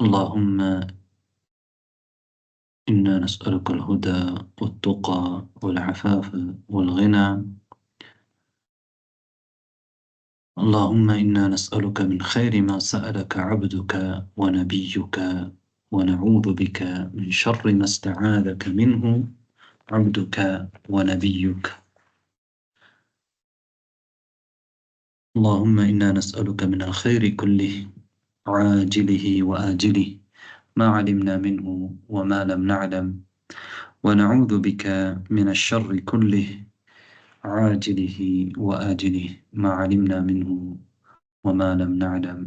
اللهم إنا نسألك الهدى والتقى والعفاف والغنى. اللهم إنا نسألك من خير ما سألك عبدك ونبيك، ونعوذ بك من شر ما استعاذك منه عبدك ونبيك. اللهم إنا نسألك من الخير كله عاجله وآجله ما علمنا منه وما لم نعلم، ونعوذ بك من الشر كله عاجله وآجله ما علمنا منه وما لم نعلم.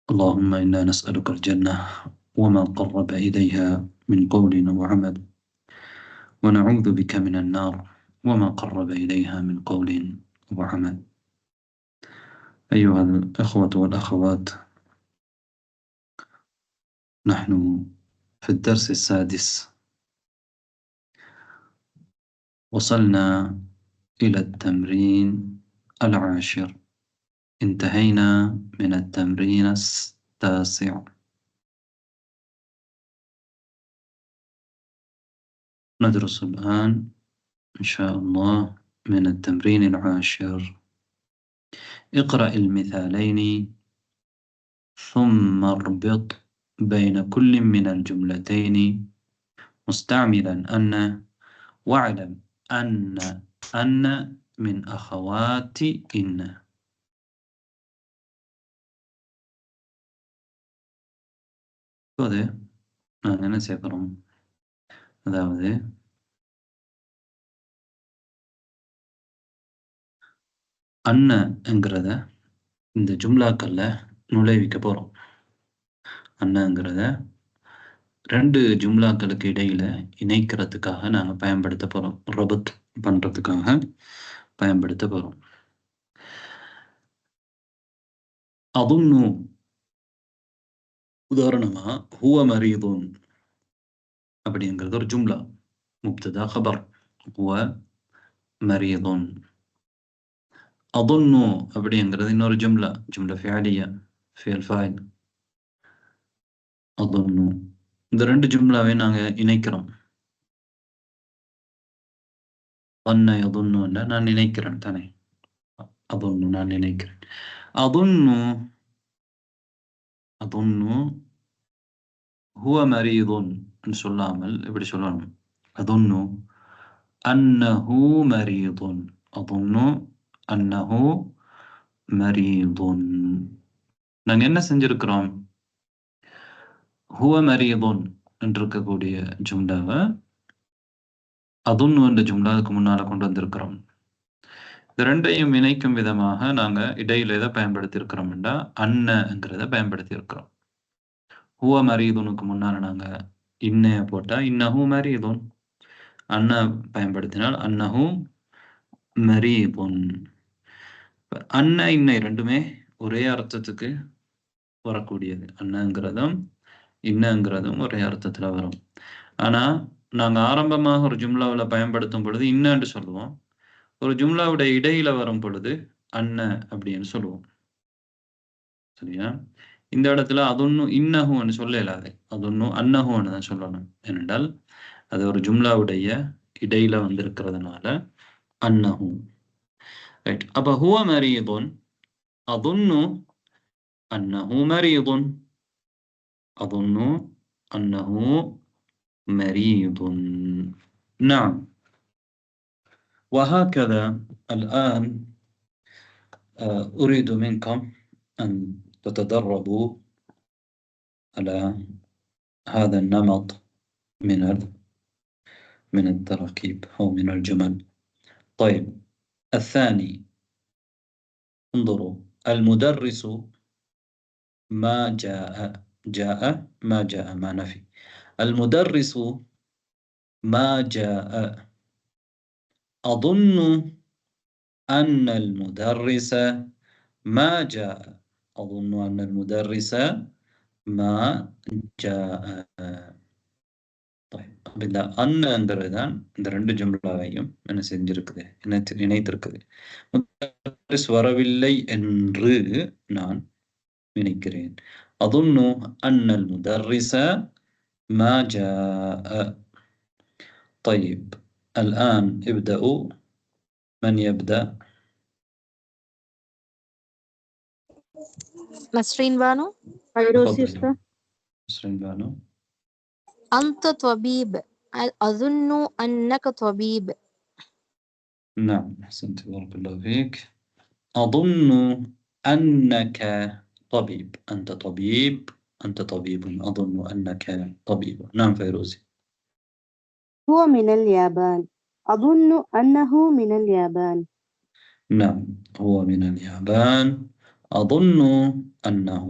اللهم إنا نسألك الجنة وما قرب إليها من قول وعمل، ونعوذ بك من النار وما قرب إليها من قول وعمل. أيها الأخوة والأخوات، نحن في الدرس السادس، وصلنا إلى التمرين العاشر، انتهينا من التمرين التاسع. ندرس الآن إن شاء الله من التمرين العاشر. اقرأ المثالين ثم اربط بين كل من الجملتين مستعملا أن، واعلم أن من أخوات إن. நான் என்ன சேர்க்கிறோம், அதாவது அன்னங்கிறத இந்த ஜும்லாக்கள்ல நுழைவிக்க போறோம். அன்னங்கிறத ரெண்டு ஜும்லாக்களுக்கு இடையில இணைக்கிறதுக்காக நாங்க பயன்படுத்த போறோம், ரபத் பண்றதுக்காக பயன்படுத்த போறோம். அதுன்னு உதாரணமா ஹுவ மரீதுன் அப்படிங்கிறது ஒரு ஜும்லா, முப்ததா கபர், ஹுவ மரீதுன். அதுன்னு அப்படிங்கிறது இன்னொரு ஜும்லா, ஜும்லா ஃபிஅலியா, ஃபிஅல் ஃபாயில். அதுன்னு இந்த ரெண்டு ஜும்லாவை நாங்க இணைக்கிறோம். அன்ன யதுன்னு நான் நினைக்கிறேன் தானே, அதுன்னு நான் நினைக்கிறேன். அதுன்னு ஹுவ மரீதுன் சொல்லாமல் எப்படி சொல்லணும், அதுன்னு அன்னஹு மரீதுன், அதுன்னு அன்னஹு மரீதுன். நாங்க என்ன செஞ்சிருக்கிறோம், ஹுவ மரீதுன் என்று இருக்கக்கூடிய ஜும்லாவை அதுன்னு என்ற ஜும்லாவுக்கு முன்னால கொண்டு வந்திருக்கிறோம். இது ரெண்டையும் இணைக்கும் விதமாக நாங்க இடையில எதை பயன்படுத்தி இருக்கிறோம்டா, அன்னங்கிறத பயன்படுத்தி இருக்கிறோம். ஹுவ மரீதுனுக்கு முன்னால நாங்க இன்னைய போட்டா இன்னஹு மரீதுன், அன்ன பயன்படுத்தினால் அன்னஹு மரீதுன். அன்ன இன்னை ரெண்டுமே ஒரே அர்த்தத்துக்கு வரக்கூடியது, அன்னங்கிறதும் இன்னங்கிறதும் ஒரே அர்த்தத்துல வரும். ஆனா நாங்க ஆரம்பமாக ஒரு ஜும்லாவில் பயன்படுத்தும் பொழுது இன்னன்னு சொல்லுவோம், ஒரு ஜும்லாவுடைய இடையில வரும் பொழுது அன்ன அப்படின்னு சொல்லுவோம். சரியா? இந்த இடத்துல அதுன்னு இன்னஹுன்னு சொல்ல இயலாது, அதுன்னு அன்னஹுன்னு தான் சொல்லணும். ஏனென்றால் அது ஒரு ஜும்லாவுடைய இடையில வந்திருக்கிறதுனால அன்னஹு. ரைட். அப்ப ஹுவ மரீதுன், அதுன்னு அன்னஹு மரீதுன், அதுன்னு அன்னஹு மரீதுன். نعم. وهكذا الآن أريد منكم أن تتدربوا على هذا النمط من التراكيب أو من الجمل. طيب، الثاني، انظروا، المدرس ما جاء، جاء ما جاء ما نفي، المدرس ما جاء، أظن أن المدرس ما جاء، أظن أن المدرس ما جاء. இந்த அன்னங்கிறது தான் இந்த ரெண்டு ஜும்லாவையும் என்ன செஞ்சிருக்குது, இணைத்திருக்குது. வரவில்லை என்று நான் நினைக்கிறேன். أظن أن المدرس ما جاء. طيب الآن ابدأوا. من يبدأ؟ نسرين بانو. تفضل نسرين بانو. أنت طبيب. أظن أنك طبيب. نعم أحسنت بارك الله فيك. أظن أنك طبيب. أنت طبيب. أنت طبيب. أظن أنك طبيب. نعم فيروزي. هو من اليابان. أظن أنه من اليابان. نعم هو من اليابان. أظن أنه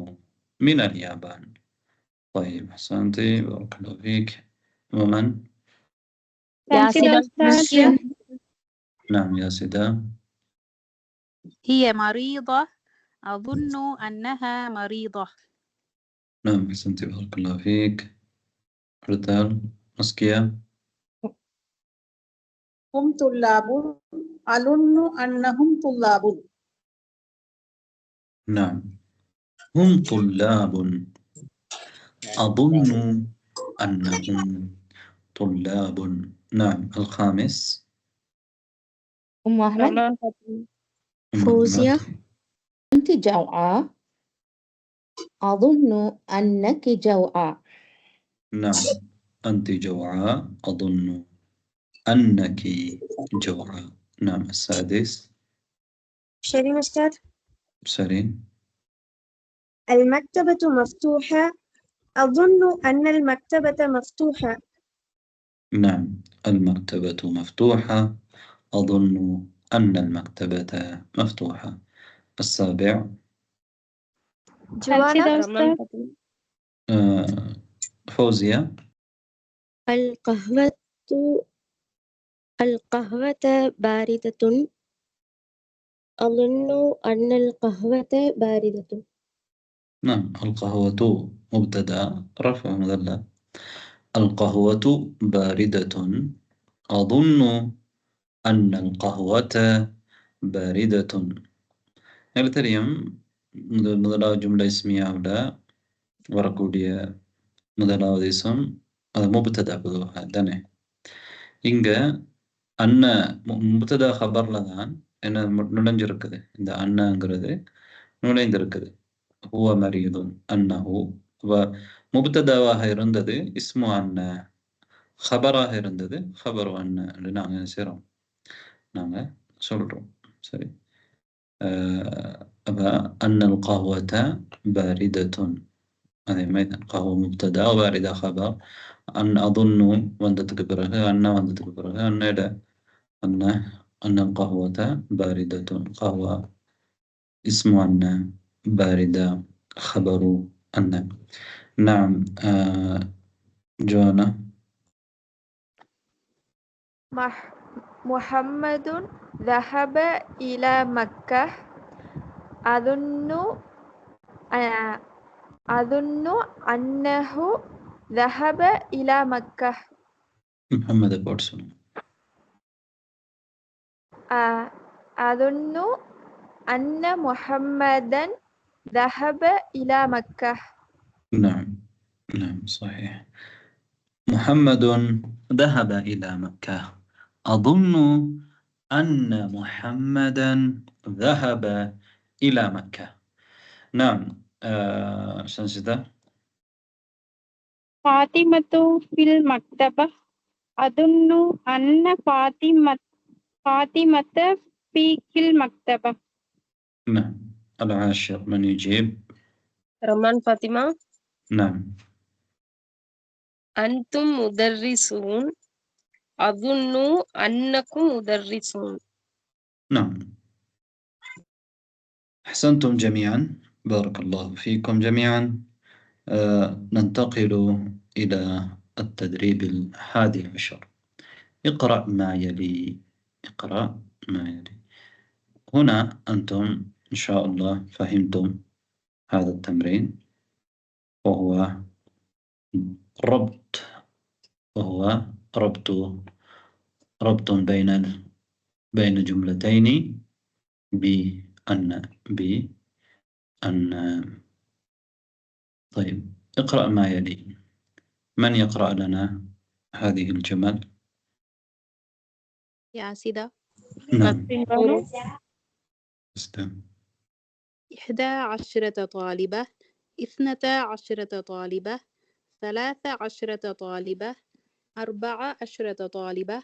من اليابان. طيب أحسنتي بارك الله فيك. ومن؟ ياسدة. نعم يا سيدة. هي مريضة. أظن أنها مريضة. نعم أحسنتي بارك الله فيك. رتال مسكية. هم طلاب. أظن أنهم طلاب. نعم هم طلاب. أظن أنهم طلاب. نعم الخامس. أم أحمد. فوزية. أنت جوعى. أظن أنك جوعى. نعم أنت جوعاء. أظن أنك جوعاء. نعم السادس. شيرين أستاذ. سرين. المكتبة مفتوحة. أظن أن المكتبة مفتوحة. نعم المكتبة مفتوحة. أظن أن المكتبة مفتوحة. السابع. جوانا. فوزية. القهوة باردة. أظن أن القهوة باردة. نعم القهوة مبتدأ رفع مثلث. القهوة باردة. أظن أن القهوة باردة. എനിക്കറിയാം முதலாவது ஜும்லா இஸ்மியாவோட வரக்கூடிய முதலாவது இஸ்ம் அது முபத்ததா பொதுவாக தானே. இங்க அன்ன முபத்ததா ஹபர்ல தான் என்ன நுழைஞ்சிருக்குது. இந்த அன்னங்கிறது நுழைந்திருக்குது. ஹுவ மரீதுன் அன்னஹு. முபத்ததாவாக இருந்தது இஸ்மு அன்ன. ஹபராக இருந்தது ஹபரு அன்ன என்று நாங்கள் செய்கிறோம். நாங்கள் சொல்கிறோம். சரி. أن القهوة باردة. هذه مثلا قهوة مبتدأ وباردة خبر. أن أظن وأنت تكبرها أن وأنت تكبرها أن القهوة باردة. قهوة اسم أن باردة خبر أن. نعم جوانا. محمد ذهب إلى مكة. أظن أنه ذهب إلى مكة. محمد بورسون. أظن أن محمدا ذهب إلى مكة. نعم نعم صحيح. محمد ذهب إلى مكة. أظن أن محمدا ذهب إلى مكة. نعم شنشدة. فاطمة في المكتبة. أظن أن فاطمة في المكتبة. نعم العاشر من يجيب؟ رمان فاطمة. نعم. أنتم مدرسون. أظن أنكم مدرسون. نعم أحسنتم جميعا بارك الله فيكم جميعا. ننتقل إلى التدريب 11. اقرأ ما يلي. اقرأ ما يلي. هنا أنتم إن شاء الله فهمتم هذا التمرين وهو ربط بين جملتين أن أن. طيب اقرأ ما يلي. من يقرأ لنا هذه الجمل؟ يا سيدة. نعم. أستاذ. 11 طالبة، 12 طالبة، 13 طالبة، 14 طالبة،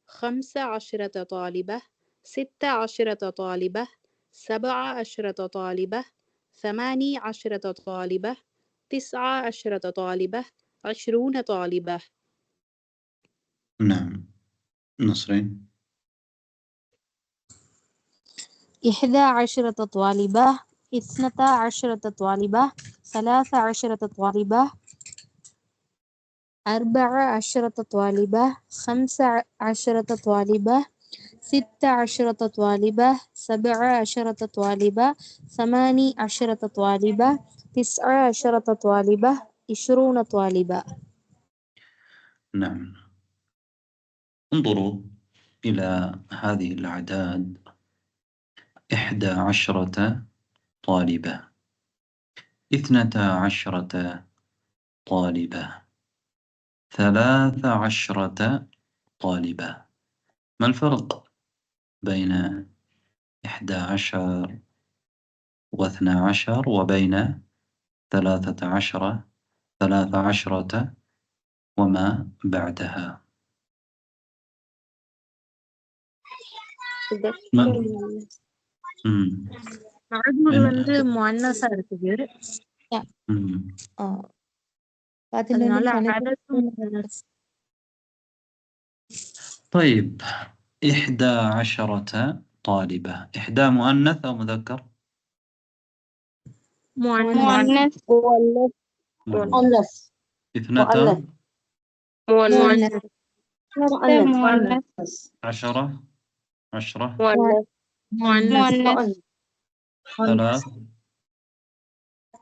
15 طالبة، 16 طالبة، 17 طالبة، 18 طالبة، 19 طالبة، 20 طالبة. نعم. نصرين. 11 طالبة، 12 طالبة، 13 طالبة، 14 طالبة، 15 طالبة، 16 طالبة، 17 طالبة، 18 طالبة، 19 طالبة، 20 طالبة. نعم. انظروا إلى هذه الأعداد. 11 طالبة، 12 طالبة، 13 طالبة. ما الفرق بين 11 و12 وبين 13 وما بعدها؟ முஅன்னஸா இருக்குது. طيب 11 طالبة، 11 مؤنث أو مذكر؟ مؤنث. مؤنث. 12 مؤنث. 10 مؤنث.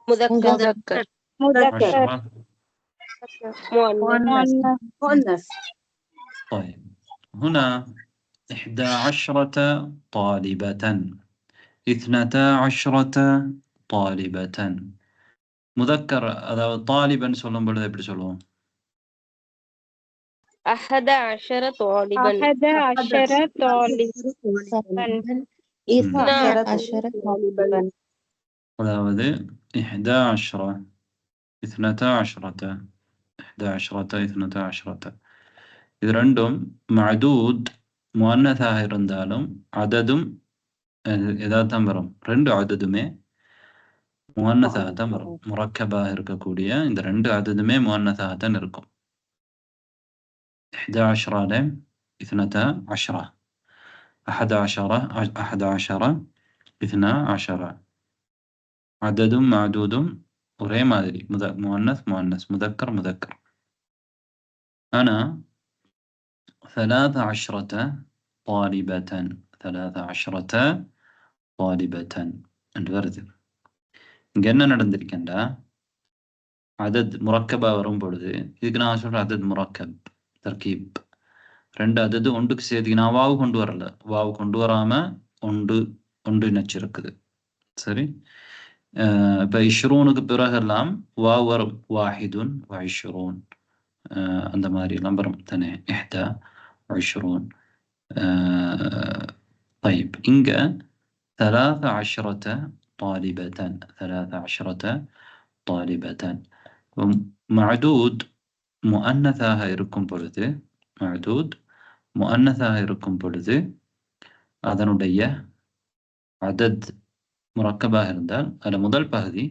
3 مذكر. 10 مؤنث. طيب هنا 11 طالبة، 12 طالبة. مذكر அதாவது طالبا சொல்லும் பொழுது எப்படி சொல்லுவோம்؟ 11 طالبا. 11 طالبا. 12 طالبا. அதாவது 11 12 இது ரெண்டும் மஅதூத் முஅன்னஸாக இருந்தாலும் அததும் எதாத்தான் வரும். ரெண்டு அததுமே முஅன்னஸாகத்தான் வரும். முரக்கபாக இருக்கக்கூடிய இந்த ரெண்டு அததுமே முஅன்னஸாகத்தான் இருக்கும். 11 12 11 12 அததும் மஅதூதும் ஒரே மாதிரி. முஅன்னஸ் முதக்கர் முதக்கர். أنا 13 طالبة என்று வருது. இங்க என்ன நடந்திருக்கின்றா, அதத் முரக்கபா வரும் பொழுது இதுக்கு நான் சொல்ற அதத் முரக்கப் தர்கீப். ரெண்டு அதது ஒன்றுக்கு சேர்த்து நான் வாவு கொண்டு வரல, வாவு கொண்டு வராம ஒன்று இணைச்சிருக்குது. சரி. இப்ப 20க்கு பிறகெல்லாம் வாவு வரும். வாஹிதுன் வ20 அந்த மாதிரி எல்லாம் வரும் தானே. 21 طيب இங்க 13 طالبة மஅதூத் முஅன்னஸாக இருக்கும் பொழுது அதனுடைய அதத் முரக்கபாக இருந்தால் அதுல முதல் பகுதி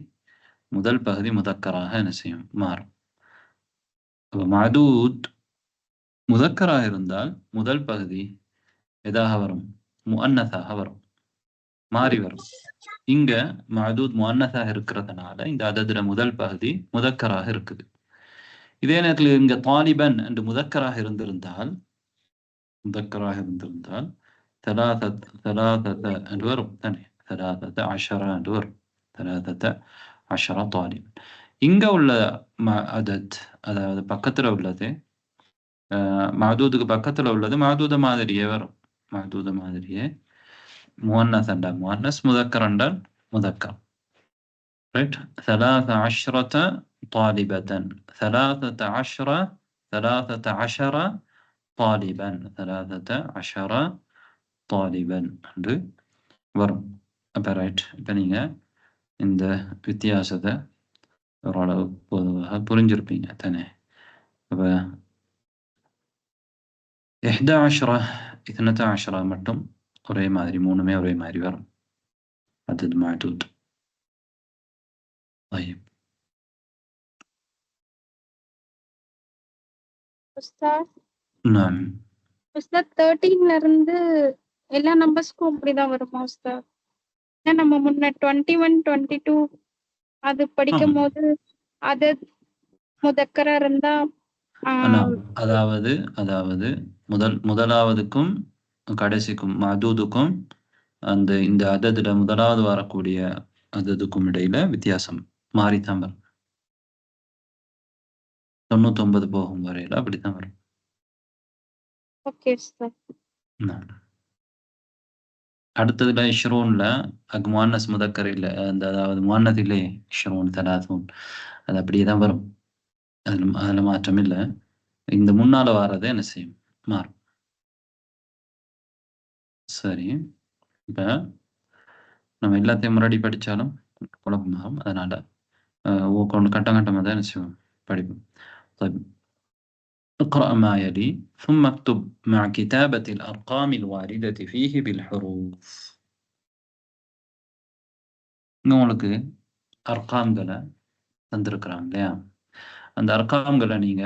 முதக்கராக என்ன செய்யும்? மாறும். மஅதூத் முதக்கராக இருந்தால் முதல் பகுதி எதாக வரும்? முஅன்னஸாக வரும், மாறி வரும். இங்க மஅதூத் முஅன்னஸாக இருக்கிறதுனால இந்த அததுல முதல் பகுதி முதக்கராக இருக்குது. இதே நேரத்தில் இங்க தாலிபன் என்று முதக்கராக இருந்திருந்தால் ثلاثة என்று வரும் தானே. 13 என்று வரும். 13 தாலிபன். இங்க உள்ள அதத் அதாவது பக்கத்துல உள்ளது மஅதூதுக்கு பக்கத்துல உள்ளது மஅதூத மாதிரியே வரும். முவன்னஸ் என்றால் முவன்னஸ், முதக்கர் என்றால் முதக்கர். ரைட். 13 طالبة 13 13 طالبا 13 طالبا என்று வரும். அப்போ ரைட். இப்போ நீங்கள் இந்த வித்தியாசத்தை ஓரளவு பொதுவாக புரிஞ்சிருப்பீங்க தானே. அப்போ 11 12 மட்டும் ஒரே மாதிரி, மூணுமே ஒரே மாதிரி வரும். அது மாதூத். உஸ்தாத் நான் உஸ்தாத் 13ல இருந்து எல்லா நம்பர்ஸ்க்கும் அப்படிதான் வருமா உஸ்தாத்? ஏன்னா நம்ம முன்ன 21 22 அது படிக்கும் போது அது முதக்கரா இருந்தா அதாவது முதலாவதுக்கும் கடைசிக்கும் மதூதுக்கும் அந்த இந்த அததுல முதலாவது வரக்கூடிய அததுக்கும் இடையில வித்தியாசம் மாறித்தான் வரும். 99 போகும் வரையில அப்படித்தான் வரும். Okay sir. அடுத்ததுல இஷ்ரூன்ல முவன்னஸ் முதக்கர் இல்ல, அந்த அதாவது முவன்னஸ் இல்லை, இஷ்ரூன் தலாசூன், அது அப்படியே தான் வரும். அதுல மாற்றம் இல்லை. இந்த முன்னால வாரதை என்ன செய்யும், மாறும். சரி. இப்ப நம்ம எல்லாத்தையும் முன்னாடி படிச்சாலும் குழப்பமாகும். அதனால கட்டம் கட்டமாக தான் என்ன செய்வோம், படிப்போம். اقرأ ما يلي ثم اكتب مع كتابة الأرقام الواردة فيه بالحروف. உங்களுக்கு அர்காம்களை தந்திருக்கிறாங்க இல்லையா, அந்த அர்காம்களை நீங்க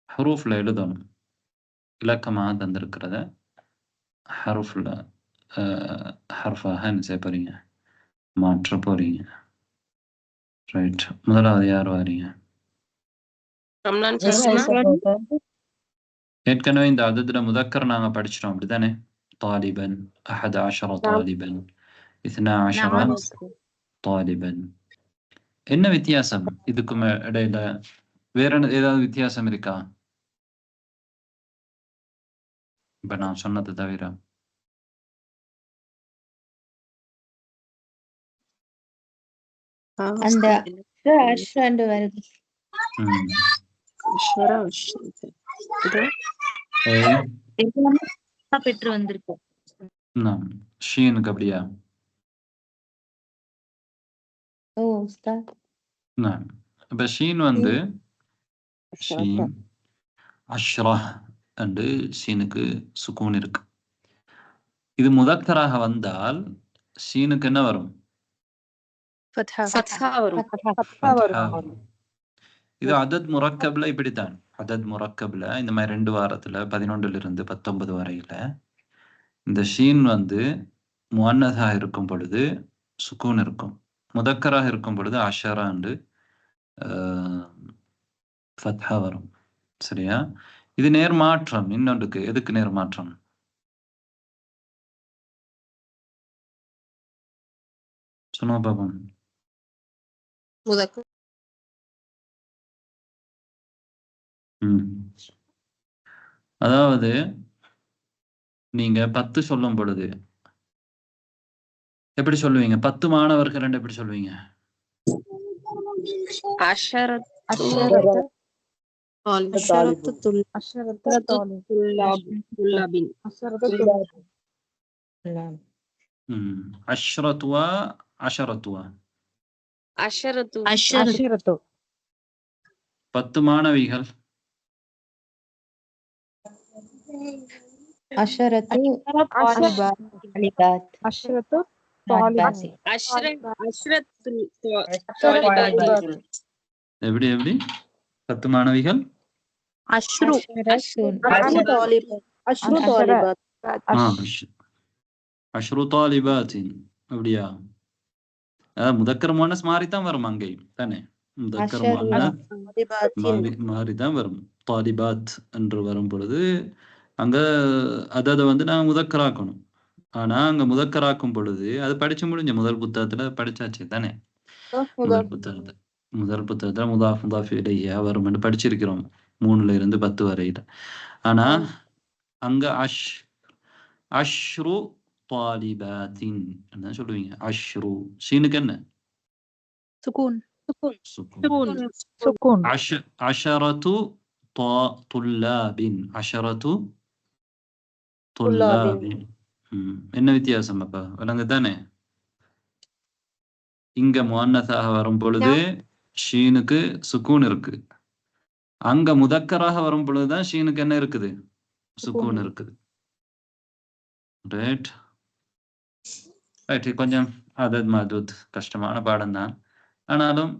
ஹரூஃப்ல எழுதணும். இலக்கமாக தந்திருக்கிறத ஹரூஃப்ல ஹர்ஃபாக என்ன செய்ய போறீங்க, மாற்ற போறீங்க. ரைட். முதலாவது யார் வாரீங்க? ஏற்கனவே இந்த அததுல முதக்கர் நாங்க படிச்சிட்டோம் அப்படித்தானே. தாலிபன் 11 தாலிபன் 12 தாலிபன். என்ன வித்தியாசம் இதுக்கும் இடையில? வேற ஏதாவது வித்தியாசம் இருக்கா இப்ப நான் சொன்னது தவிர? அந்த அஷ்ரண்டு வருது. பெற்று வந்திருக்கோம். ஷீனுக்கு அப்படியா? ஓ உஸ்தாத். அப்ப ஷீன் வந்து ஷீன் அஷ்ரா அண்டு ஷீனுக்கு சுக்கூன் இருக்கு. இது முதக்கராக வந்தால் ஷீனுக்கு என்ன வரும்? இது அதத் முரக்கப்ல இப்படித்தான். அதத் முரக்கப்ல இந்த மாதிரி 2 வாரத்துல 11 இருந்து 19 வரையில இந்த ஷீன் வந்து முஅன்னஸாக இருக்கும் பொழுது சுக்கூன் இருக்கும், முதக்கராக இருக்கும் பொழுது அஷரா அண்டு ஃபத்ஹா வரும். சரியா? இது நேர்மாற்றம். இன்னொன்றுக்கு எதுக்கு நேர்மாற்றம்? சொன்னா பாப்போம். அதாவது நீங்க 10 சொல்லும் பொழுது எப்படி சொல்லுவீங்க? 10 மாணவர்கள் எப்படி சொல்லுவீங்க? அஷ்ரத்துவா 10 மாணவிகள். எப்படி 10 மாணவிகள்? அஷ்ரு தாலிபாத்தின். அப்படியா? முதக்கர் முஅன்னஸ் மாறித்தான் வரும் அங்கே தானே. முதக்கர் முஅன்னஸ் மாறிதான் வரும். தாலிபாத் என்று வரும் பொழுது அங்க அதை வந்து நாங்க முதக்கராக்கணும். ஆனா அங்க முதக்கராக்கும் பொழுது அது படிச்சு முடிஞ்ச முதல் புத்தகத்துல படிச்சாச்சு தானே. முதல் புத்தகத்துல முதாஃப் முதாஃப் இலைஹி வரும் படிச்சிருக்கிறோம் 3ல இருந்து 10 வரையில. ஆனா அங்க அஷ்ரு தாலிபாத்தின் என்ன சொல்லுவீங்க? அஷ்ரு ஷீனுக்கு என்ன? சுகூன். சுக்கூன். சுகூன். அஷரத்து துல்லாபின். அஷரத்து துல்லாபின். என்ன வித்தியாசம் அப்ப விளங்கு தானே? இங்க முஅன்னஸாக வரும் பொழுது ஷீனுக்கு சுக்கூன் இருக்கு. அங்க முதக்கராக வரும் பொழுதுதான் ஷீனுக்கு என்ன இருக்குது? சுக்கூன் இருக்குது. Right right. கொஞ்சம் அதத் மதுத் கஷ்டமான பாடம் தான். ஆனாலும்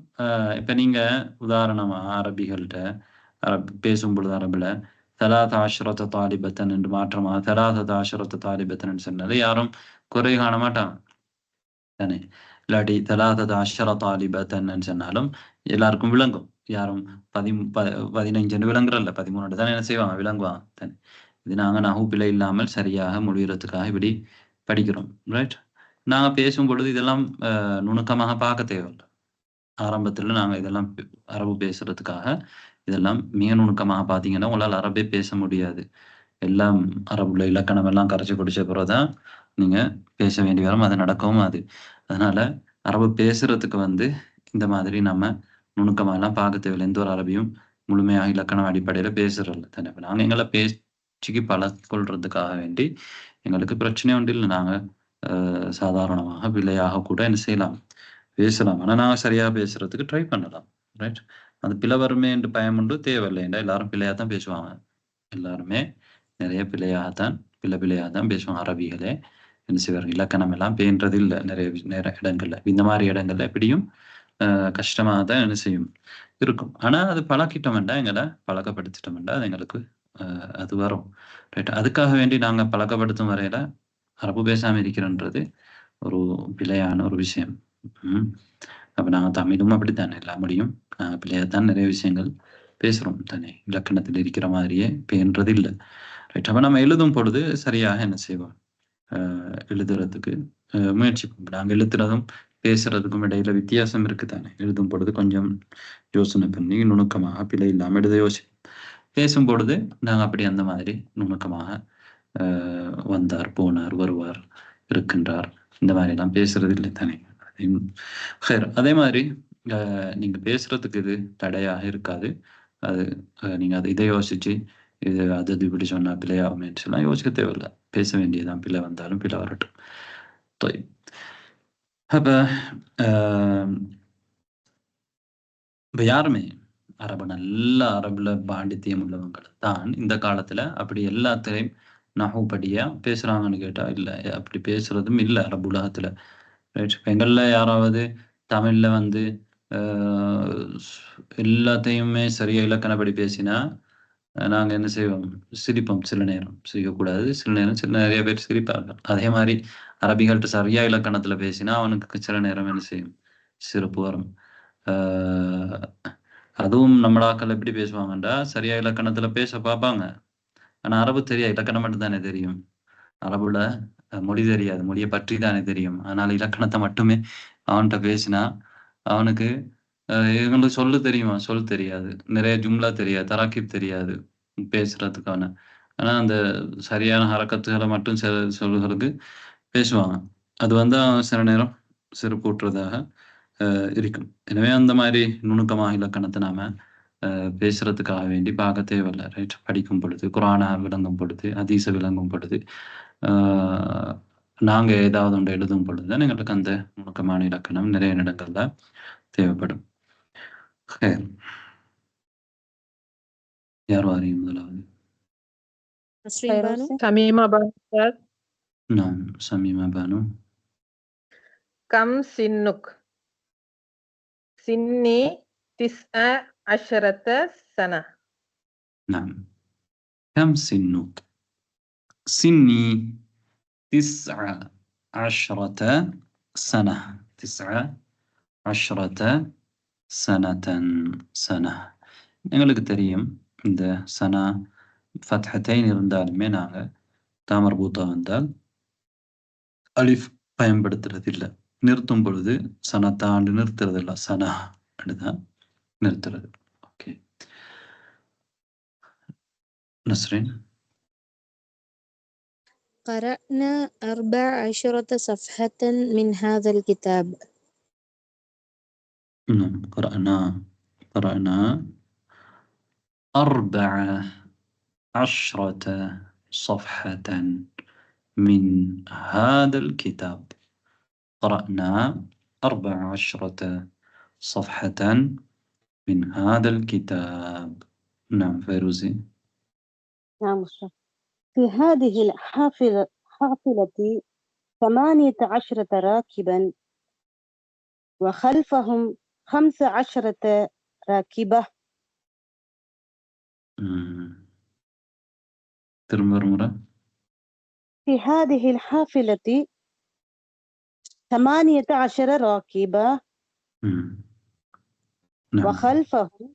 இப்ப நீங்க உதாரணமா அரபிகள்கிட்ட பேசும் பொழுது அரபுல தலாத ஆஷரத்த தாலிபத்தன் என்று மாற்றமா தலாத ஆஷரத்த தாலிபத்தன் சொன்னது யாரும் குறை காண மாட்டாங்க தானே. இல்லாட்டி தலாத ஆஷர தாலிபத்தன் சொன்னாலும் எல்லாருக்கும் விளங்கும். யாரும் 15 விளங்குறல்ல, 13 தானே என்ன செய்வாங்க, விளங்குவாங்க தானே. இது நாங்க நகு பிழை இல்லாமல் சரியாக மொழிகிறதுக்காக இப்படி படிக்கிறோம். ரைட். நாங்க பேசும் பொழுது இதெல்லாம் நுணுக்கமாக பார்க்க தேவையில்லை. ஆரம்பத்துல நாங்க இதெல்லாம் அரபு பேசுறதுக்காக இதெல்லாம் மிக நுணுக்கமாக பார்த்தீங்கன்னா உங்களால் அரபே பேச முடியாது. எல்லாம் அரபுல இலக்கணம் எல்லாம் கரைச்சி குடிச்ச பிறகுதான் நீங்க பேச வேண்டி வரும். அது நடக்கவும் அது. அதனால அரபு பேசுறதுக்கு இந்த மாதிரி நம்ம நுணுக்கமா எல்லாம் பார்க்க தேவையில்லை. எந்த ஒரு அரபியும் முழுமையாக இலக்கணம் அடிப்படையில பேசுறதில்ல தானே. நாங்க எங்களை பேச்சுக்கு பழக்கொள்றதுக்காக வேண்டி எங்களுக்கு பிரச்சனை ஒன்று இல்லை. நாங்க சாதாரணமாக பிழையாக கூட என்ன செய்யலாம், பேசலாம். ஆனா நாங்க சரியா பேசுறதுக்கு ட்ரை பண்ணலாம். ரைட். அது பிழை வருமே என்று பயம் உண்டு தேவையில்லை. எல்லாரும் பிழையாத்தான் பேசுவாங்க. எல்லாருமே நிறைய பிழையாகத்தான் பேசுவாங்க. அரபிகளே என்ன செய்வார்கள், இலக்கணம் எல்லாம் பேன்றது இல்லை நிறைய இடங்கள்ல. இந்த மாதிரி இடங்கள்ல எப்படியும் கஷ்டமாக தான் என்ன செய்யும் இருக்கும். ஆனா அது பழக்கிட்டோம்டா, எங்களை பழக்கப்படுத்திட்டோம்டா அது எங்களுக்கு அது வரும். ரைட். அதுக்காக வேண்டி நாங்க பழக்கப்படுத்தும் வரையில அரபு பேசாம இருக்கிறன்றது ஒரு பிழையான ஒரு விஷயம். அப்ப நாங்க தமிழும் அப்படித்தானே, எல்லா மொழியும் நாங்க பிள்ளையாத்தான் நிறைய விஷயங்கள் பேசுறோம் தானே. இலக்கணத்தில் இருக்கிற மாதிரியே பேன்றது இல்லை. ரைட். அப்ப நம்ம எழுதும் பொழுது சரியாக என்ன செய்வோம், எழுதுறதுக்கு முயற்சிப்போம். நாங்க எழுதுறதும் பேசுறதுக்கும் இடையில வித்தியாசம் இருக்கு தானே. எழுதும் பொழுது கொஞ்சம் யோசனை பண்ணி நுணுக்கமாக பிழை இல்லாம எழுத யோசிப்போம். பேசும் பொழுது நாங்க அப்படி அந்த மாதிரி நுணுக்கமாக வந்தார், போனார், வருவார், இருக்கின்றார், இந்த மாதிரி எல்லாம் பேசுறது இல்லை தானே. அதே மாதிரி நீங்க பேசுறதுக்கு இது தடையாக இருக்காது. அது நீங்க இதை யோசிச்சு இது அது இப்படி சொன்னா பிள்ளையாகுமேன்னு சொல்லலாம் யோசிக்க தேவையில்லை. பேச வேண்டியதான், பிள்ளை வந்தாலும் பிள்ளை வரட்டும். அப்ப இப்ப யாருமே நல்ல அரபுல பாண்டித்தியம் உள்ளவங்களை தான் இந்த காலத்துல அப்படி எல்லாத்திலையும் நகுபடியா பேசுறாங்கன்னு கேட்டா இல்லை. அப்படி பேசுறதும் இல்லை அரபு உலகத்துல. எங்கள்ல யாராவது தமிழ்ல எல்லாத்தையுமே சரியா இலக்கணப்படி பேசினா நாங்க என்ன செய்வோம், சிரிப்போம். சில நேரம் சிரிக்கக்கூடாது, சில நேரம் நிறைய பேர் சிரிப்பார்கள். அதே மாதிரி அரபிகள்கிட்ட சரியா இலக்கணத்துல பேசினா அவனுக்கு சில நேரம் என்ன செய்யும், சிரிப்பு வரும். அதுவும் நம்மளாக்கள் எப்படி பேசுவாங்கன்றா சரியா இலக்கணத்துல பேச பார்ப்பாங்க. ஆனா அரபு தெரியாது, இலக்கணம் மட்டும் தானே தெரியும். அரபுல மொழி தெரியாது, மொழியை பற்றி தானே தெரியும். அதனால இலக்கணத்தை மட்டுமே அவன்கிட்ட பேசினா அவனுக்கு எங்களுக்கு சொல்லு தெரியுமா, சொல் தெரியாது, நிறைய ஜும்லா தெரியாது, தராக்கிப் தெரியாது பேசுறதுக்கான. ஆனா அந்த சரியான ஹரக்கத்துகளை மட்டும் சில சொல்லுகளுக்கு பேசுவாங்க. அது அவன் சில நேரம் சிறப்பூட்டுறதாக இருக்கும். எனவே அந்த மாதிரி நுணுக்கமாக இலக்கணத்தை நாம பேசுறதுக்காக வேண்டி பார்க்க தேவையில்லை. ரைட். படிக்கும் பொழுது, குரானை விளங்கும் பொழுது, ஹதீஸ விளங்கும் பொழுது, நாங்க ஏதாவது ஒன்று எழுதும் பொழுதுதான் எங்களுக்கு அந்த நுணுக்கமான இலக்கணம் நிறைய இடங்கள்ல தேவைப்படும். யார் வாரியும் முதலாவது? சமீமா பானு. நான் சமீமா பானு. Come Chinook? சின்னி 19 سنة. نعم. كم سنك؟ سني 19 سنة. 19 سنة. எங்களுக்கு தெரியும் இந்த சனா ஃபத்ஹத்தைன் இருந்தாலுமே நாங்க தாமர்பூத்தா வந்தால் அலிஃப் பயன்படுத்துறது இல்லை. நிறுத்தும் பொழுது சனத்தாண்டு நிறுத்துறது இல்லை, சனா அப்படிதான் நிறுத்துறது. ஓகே நஸ்ரின். قرأنا 14 صفحة من هذا الكتاب. نعم، قرأنا 14 صفحة من هذا الكتاب. قرأنا 14 صفحة من هذا الكتاب. نعم فيروزي. نعم أستاذ. في هذه الحافلة 18 راكبا وخلفهم 15 راكبة. ترمرمرة. في هذه الحافلة 18 راكبة نعم. وخلفهم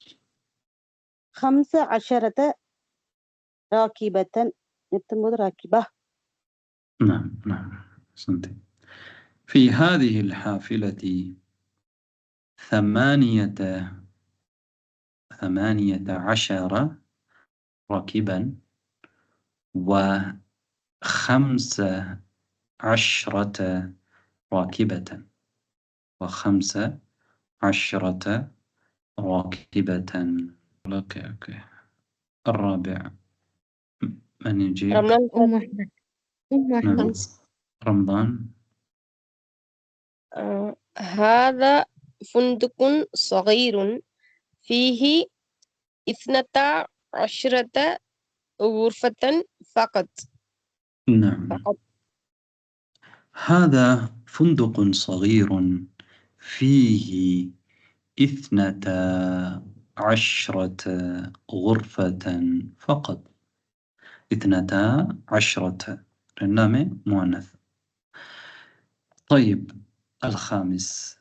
15 راكبة. راكبة. نعم نعم سنتي. في هذه الحافلة 18 راكبا و15 راكبة راكبة. اوكي. الرابع من يجيب؟ أم أحمد. نعم. رمضان. هذا فندق صغير فيه 12 غرفة فقط. نعم. هذا فندق صغير فيه 12 غرفة فقط. 12 لأنه مؤنث. طيب الخامس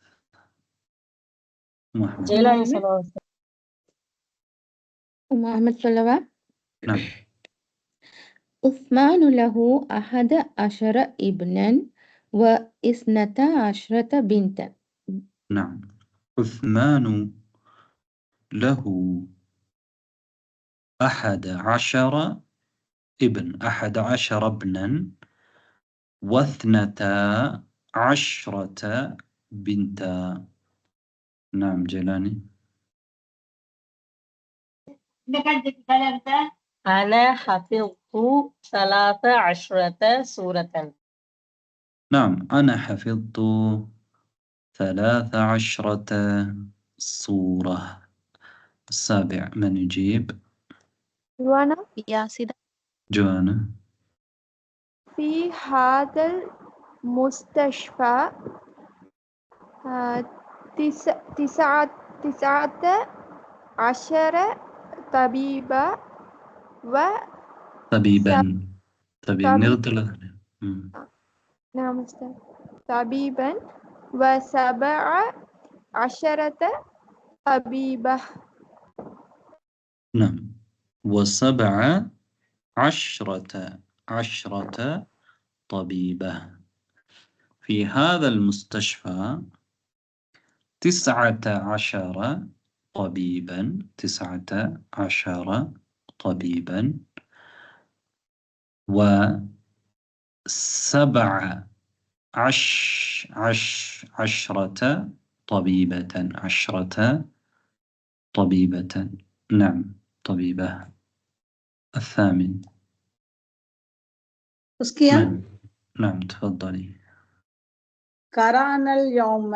محمد. جيلاني صلوات. أم أحمد صلوات. نعم. عثمان له 11 ابنا و12 بنتا. نعم. عثمان له 11 ابن 11 ابنا و12 بنتا. نعم جيلاني. أنا حفظت 13 سورة. نعم أنا حفظت 13 سورة. السابع من يجيب؟ جوانا. ياسدة. جوانا. في هذا المستشفى 19 طبيبة طبيبا. طبيب. نعم أستاذ. طبيبا و17 طبيبة. نعم. و17 طبيبة. في هذا المستشفى 19 طبيبا. 19 طبيبا و17 طبيبة. 10 طبيبة. نعم طبيبة. الثامن. تزكية. نعم تفضلي. قرأنا اليوم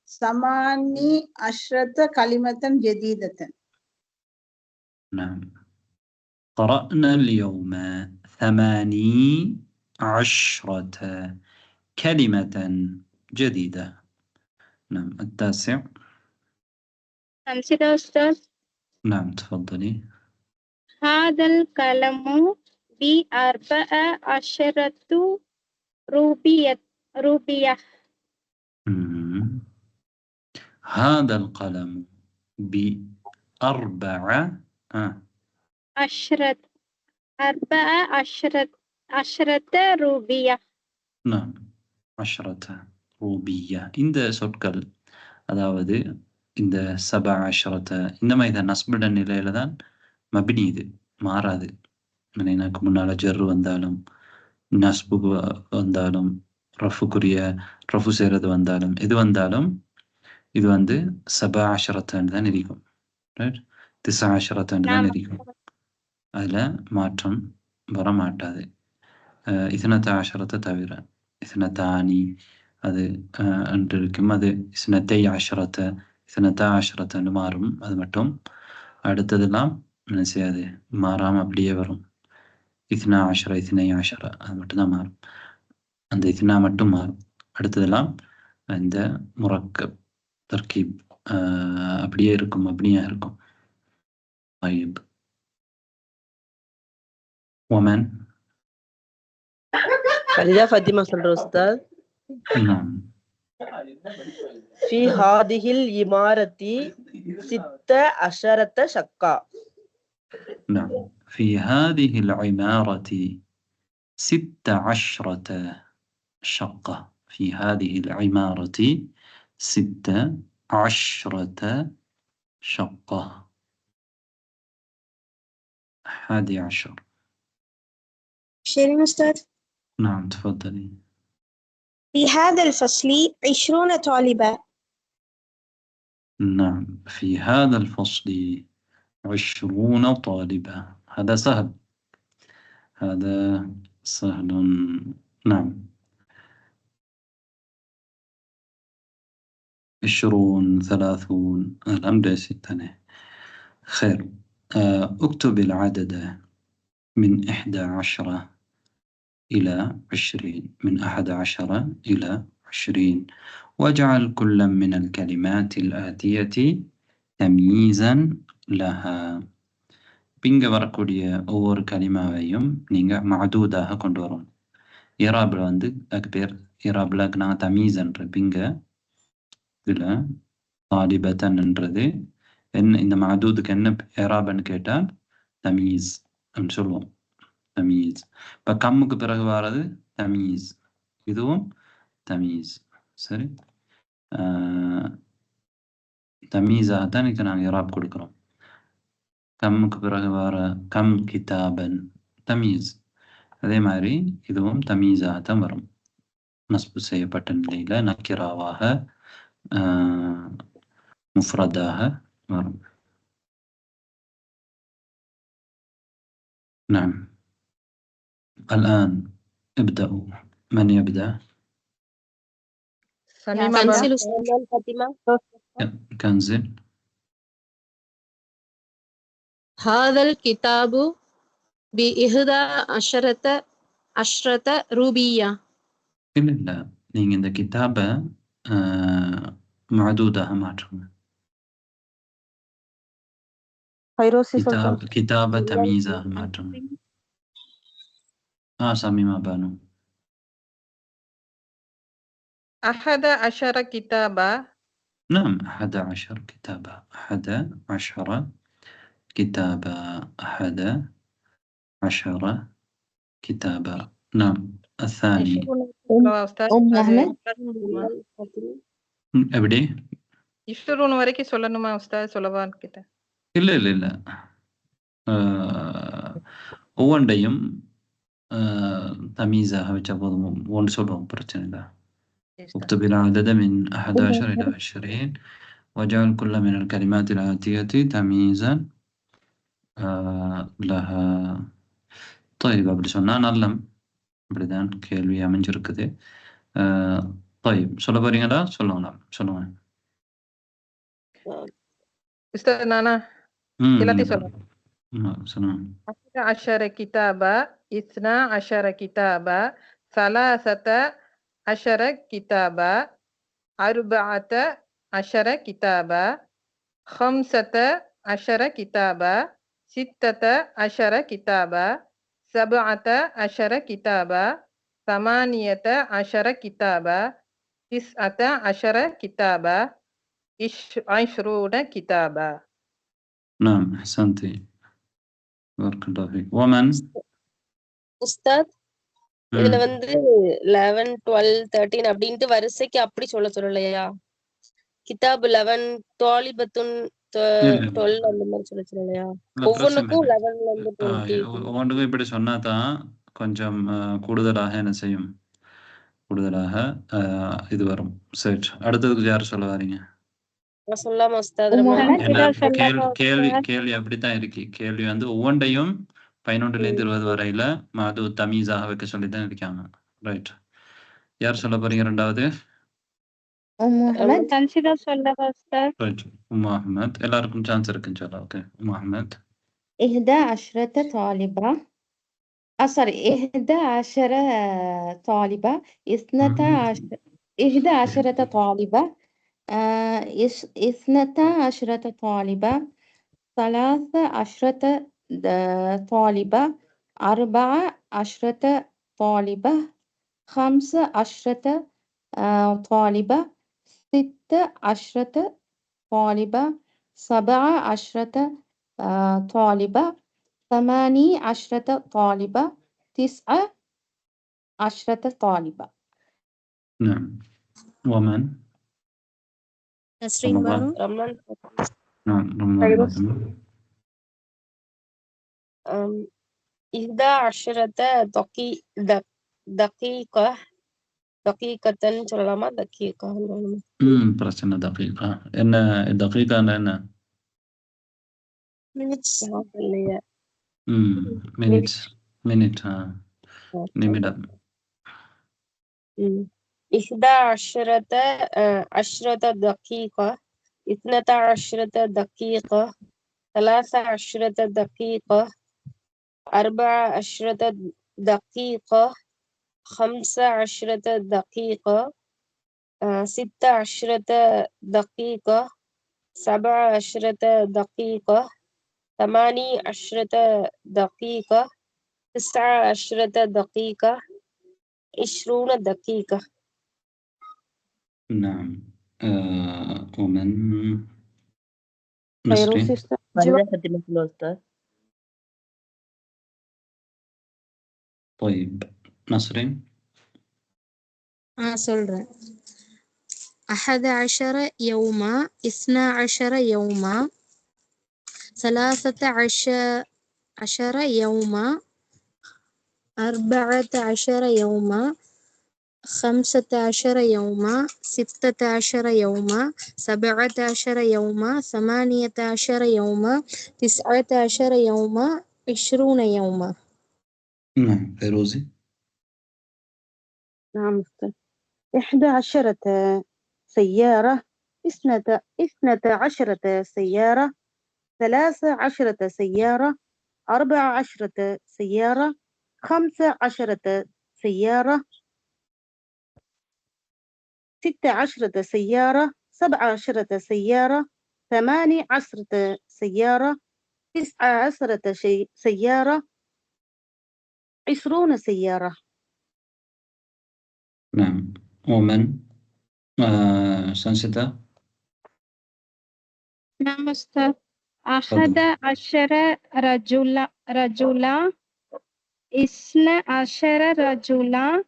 18 كلمة جديدة. نعم. قرأنا اليوم 18 كلمة جديدة. نعم. التاسع. أمثلة أستاذ. نعم تفضلي. هذا القلم ب14 روبية. هذا القلم ب14 روبية. نعم 10 روبية. இந்த சொற்கள் அதாவது இந்த 17 இன்னமா இதை நஸ்புட நிலையில தான் மபினி இது மாறாது. எனக்கு முன்னால ஜெர் வந்தாலும் நஸ்புக்கு வந்தாலும் ரஃபுக்குரிய ரஃபு செய்கிறது வந்தாலும் எது வந்தாலும் இது வந்து சபா அஷரத்தான் தான் இருக்கும். ரைட், திசா அஷரத்தான் தான் இருக்கும். அதில் மாற்றம் வர மாட்டாது. இஸ்னத்த அஷரத்தை தவிர இஸ்னத்தானி அது என்று இருக்கும். அது இஸ்னத்தை அஷரத்தை இஸ்னத்தா அஷரத்தைன்னு மாறும். அது மட்டும். அடுத்ததெல்லாம் என்ன செய்யாது, மாறாமல் அப்படியே வரும். இத்னா ஆஷரா இத்னை ஆஷரா அது மட்டும்தான் மாறும். அந்த இத்னா மட்டும் மாறும். அடுத்ததெல்லாம் இந்த முரக்கப் தர்கீப் அப்படியே இருக்கும். அப்படியே இருக்கும். طيب ومن خلينا فاطمة சொல்ற உஸ்தாத். نعم. في هذه الإمارة 16 شقة. نعم، في هذه العمارة 16 شقة. في هذه العمارة 16 شقة. 11. شيرين أستاذ. نعم تفضلي. في هذا الفصل 20 طالبا. نعم، في هذا الفصل 20 طالبا. هذا سهل. هذا سهل. نعم. 20 30 الأمر 6. خير. اكتب العدد من 11 إلى 20. من 11 إلى 20. واجعل كل من الكلمات الآتية تمييزا لها. இங்க வரக்கூடிய ஒவ்வொரு கலிமாவையும் நீங்க மஅதூதாக கொண்டு வரணும். இராப்ல வந்து அதுக்கு பேர் இராப்ல நாங்கள் தமீஸ்ன்ற இங்க இதுல தாலிபத்தன்ன்றது என்ன, இந்த மஅதூதுக்கு என்ன இராப்னு கேட்டால் தமீஸ் அப்படின்னு சொல்லுவோம். தமீஸ். இப்போ கம்முக்கு பிறகு வர்றது தமீஸ், இதுவும் தமீஸ். சரி, தமீஸாகத்தான் இதுக்கு நாங்கள் இராப் கொடுக்குறோம். கம்முக்கு பிறகு வர கம் கிதாபன் தமீஸ். அதே மாதிரி இதுவும் தமீஸாகத்தான் வரும். நஸ்பு செய்யப்பட்ட நிலையில நக்கிராவாக முஃப்ரதாக வரும். نعم. الآن ابدأوا. من يبدأ؟ سميمة كنزل أستاذ فاطمة. كنزل. هذا الكتاب بإحدى عشرة روبية. இல்லை, நீங்க இந்த கிதாபை மஅதூதாக மாற்றுங்க. ஃபைரோசி சொல்றேன். கிதாபை தமீஸாக மாற்றுங்க. சமீமா பானு. 11 كتابة. نعم 11 كتابة. 11 كتابة. 11 كتابة. نعم. الثاني. أحمد. எப்படி 20 வரைக்கும் சொல்லணுமா உஸ்தாத்? சொல்லவான்னு கேட்டேன். இல்லை ஒவ்வொன்றையும் தமீஸாக வச்சா போதும். ஒன்று சொல்லுவோம், பிரச்சனை இல்லை. اكتب العدد من 11 إلى 20 وجعل كل من الكلمات الآتية تمييزا لها. طيب அப்படி சொன்னா நல்லம். அப்படிதான் கேள்வி அமைஞ்சிருக்குது. طيب சொல்ல போறீங்களா? சொல்லுங்க. உஸ்தாத் நானா எல்லாத்தையும் சொல்றேன். சொல்லுங்க. 11 كتابة 12 كتابة 13 كتابة 14 كتابة 15 كتابة 16 كتابة 17 كتابة 18 كتابة 19 كتابة 20 كتابة. نعم أحسنتي. بارك الله فيك. ومن உஸ்தாத் இதுல வந்து 11 12 13 அப்படின்ட்டு வரிசைக்கு அப்படி சொல்லலையா? கிதாப் 11 தாலிபத்துன் 12 அந்த மாதிரி சொல்லலையா? ஒவ்வொன்றுக்கும் 11ல இருந்து 20 ஒவ்வொன்றுக்கும் இப்படி சொன்னாதான் கொஞ்சம் கூடுதலாக என்ன செய்யும், கூடுதலாக இது வரும். சரி, அடுத்ததுக்கு யார் சொல்ல வரீங்க? சொல்லாம உஸ்தாத். கேள்வி அப்படித்தான் இருக்கு. கேள்வி வந்து ஒவ்வொன்றையும் 11லேருந்து 20 வரையில மாது தமீஸாக வைக்க சொல்லித்தான் இருக்காங்க. ரைட், யார் சொல்ல போறீங்க? ரெண்டாவது ரைட், உம்மா அஹ்மத். எல்லாருக்கும் சான்ஸ் இருக்குன்னு சொல்ல. ஓகே, உம்மா அஹ்மத். 11 طالبة sorry 11 طالبة 11 طالبة 12 طالبة 13 طالبة 14 طالبة 15 طالبة 16 طالبة 17 طالبة 18 طالبة 19 طالبة. نعم. ومن؟ نسرين بانو. نعم، رمضان. 11 دقيقة சொல்லலாமா? தகீகா பிரச்சனை. தகீகா என்ன? தகீகா என்ன? minutes. இல்லையா? மினிட். நிமிடம். 11 دقيقة 12 دقيقة 13 دقيقة 14 دقيقة 15 دقيقة 16 دقيقة 17 دقيقة 18 دقيقة 19 دقيقة 20 دقيقة. نعم. ومن؟ فيروسي أستاذ. طيب نصرين. சொல்றேன். 11 يوما 12 يوما 13 يوما 14 يوما 15 يوما 16 يوما 17 يوما 18 يوما 19 يوما 20 يوما. نعم. فيروزي. نعم أستاذ. 11 سيارة 12 سيارة 13 سيارة 14 سيارة 15 سيارة 16 سيارة 17 سيارة 18 سيارة 19 سيارة 20 سيارة. نعم. ومن؟ سنستا. نعم أستاذ. 11 رجلا 12 رجلا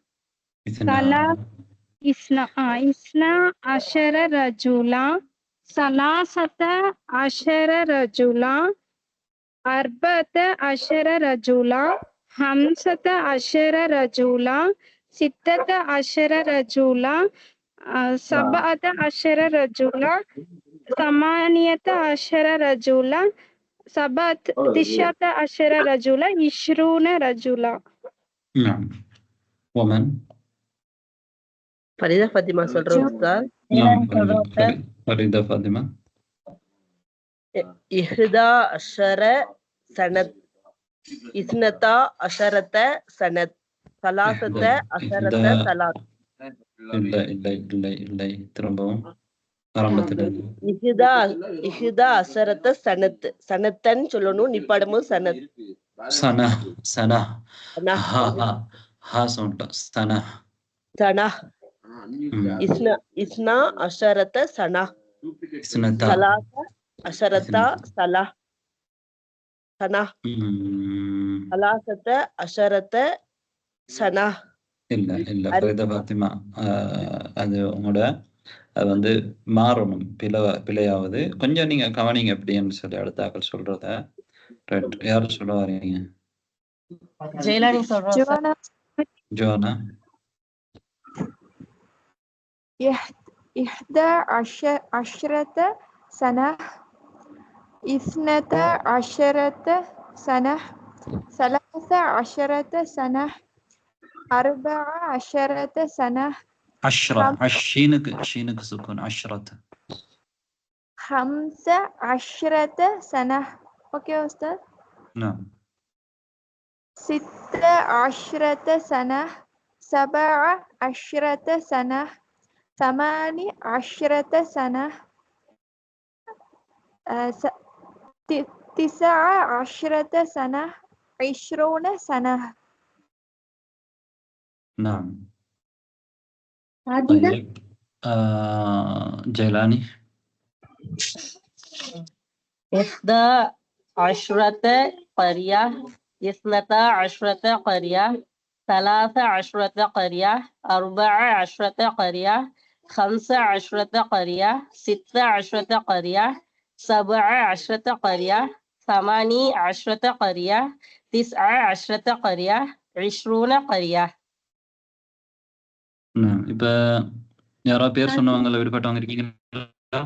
12 رجلا 13 رجلا 14 رجلا 15 رجلا 16 رجلا 17 رجلا 18 رجلا 19 رجلا 20 رجلا. نعم. ومن؟ فريدة فاطمة சொல்றேன் أستاذ. نعم. فريدة فاطمة. 11 سنة 12 سنة 13 سنة. இல்லை திரும்பவும் ஆரம்பத்தில். 11 சனத். சனத்தன் சொல்லணும், நிப்பாடமும் சனத். சனா சனா ஹா சவுண்ட். சனா சனா. இஸ்னா அஷரத சனா. இஸ்னதா. சலாச அஷரதா சலா. சனா. சலாசத அஷரத சனா. இல்ல ஃபரிதா ஃபாத்திமா, அது உங்களோட அது வந்து மாறணும். பிழையாவது கொஞ்சம் நீங்க கவனிங்க எப்படின்னு சொல்லி அடுத்த ஆக்கள் சொல்றத. ரைட், யாரும் சொல்ல வரீங்க? ஜெயலானி சொல்றோம் சார். جوانا ஜோனா إحدى عشرة سنة 12 سنة 13 سنة 14 سنة عشرة شينك سكون 10 15 سنة. أوكي أستاذ. نعم 16 سنة 17 سنة 18 سنة 19 سنة 20 سنة. نعم طيب جيلاني 11 قرية 12 قرية 13 قرية 14 قرية 15 قرية 16 قرية 17 قرية 18 قرية 19 قرية 20 قرية. இப்ப யாரா பேர் சொன்னவங்கள விடுபட்டவங்க இருக்கீங்களா?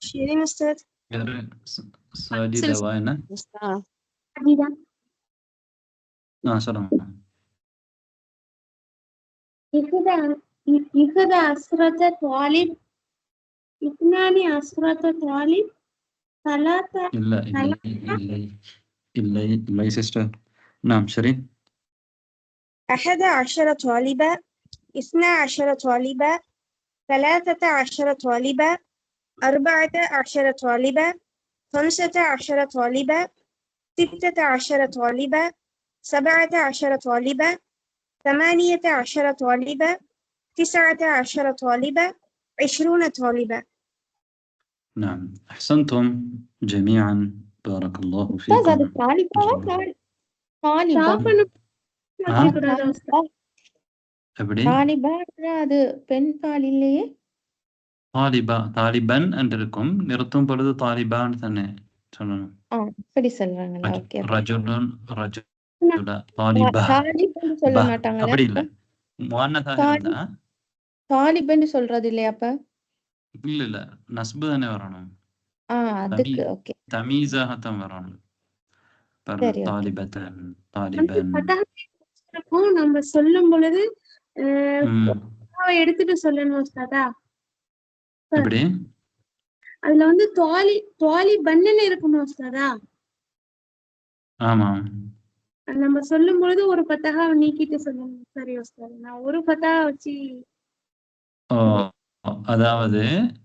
شيرين أستاذ. யாரு? சாஜிதாவா என்ன? சொல்லுங்க. إحدى عشرة طالب 12 طالب 3 இல்லை சிஸ்டர். نعم شيرين 11 طالبة 12 طالبة 13 طالبة 14 طالبة 15 طالبة 16 طالبة 17 طالبة 18 طالبة 19 طالبة 20 طالبة. نعم أحسنتم جميعا بارك الله فيكم. எப்படி அது பெண் பால் இல்லையே. தாலிபன் என்று இருக்கும். நிறுத்தும் பொழுது தாலிபான் தானே சொல்லணும். அப்படி சொல்றாங்களா? ஓகே. ரஜுலுன் ரஜுலா தாலிபா சொல்ல மாட்டாங்களா? அப்படி இல்ல. முஅன்னதாக இருந்தா தாலிபன் சொல்றது இல்லையா? அப்ப இல்ல நஸ்பு தானே வரணும். அதுக்கு ஓகே. தமீஸாகத்தான் வரணும். தாலிபத்தன் தாலிபன் நம்ம சொல்லும் பொழுது எடுத்துட்டு சொல்லணும் உஸ்தாதா. எப்படி அதுல வந்து துவாலி பன்னு இருக்கணும் உஸ்தாதா. ஆமா நம்ம சொல்லும் பொழுது ஒரு பத்தகா நீக்கிட்டு சொல்லணும். சரி உஸ்தாதா, நான் ஒரு பத்தகா வச்சு. அதாவது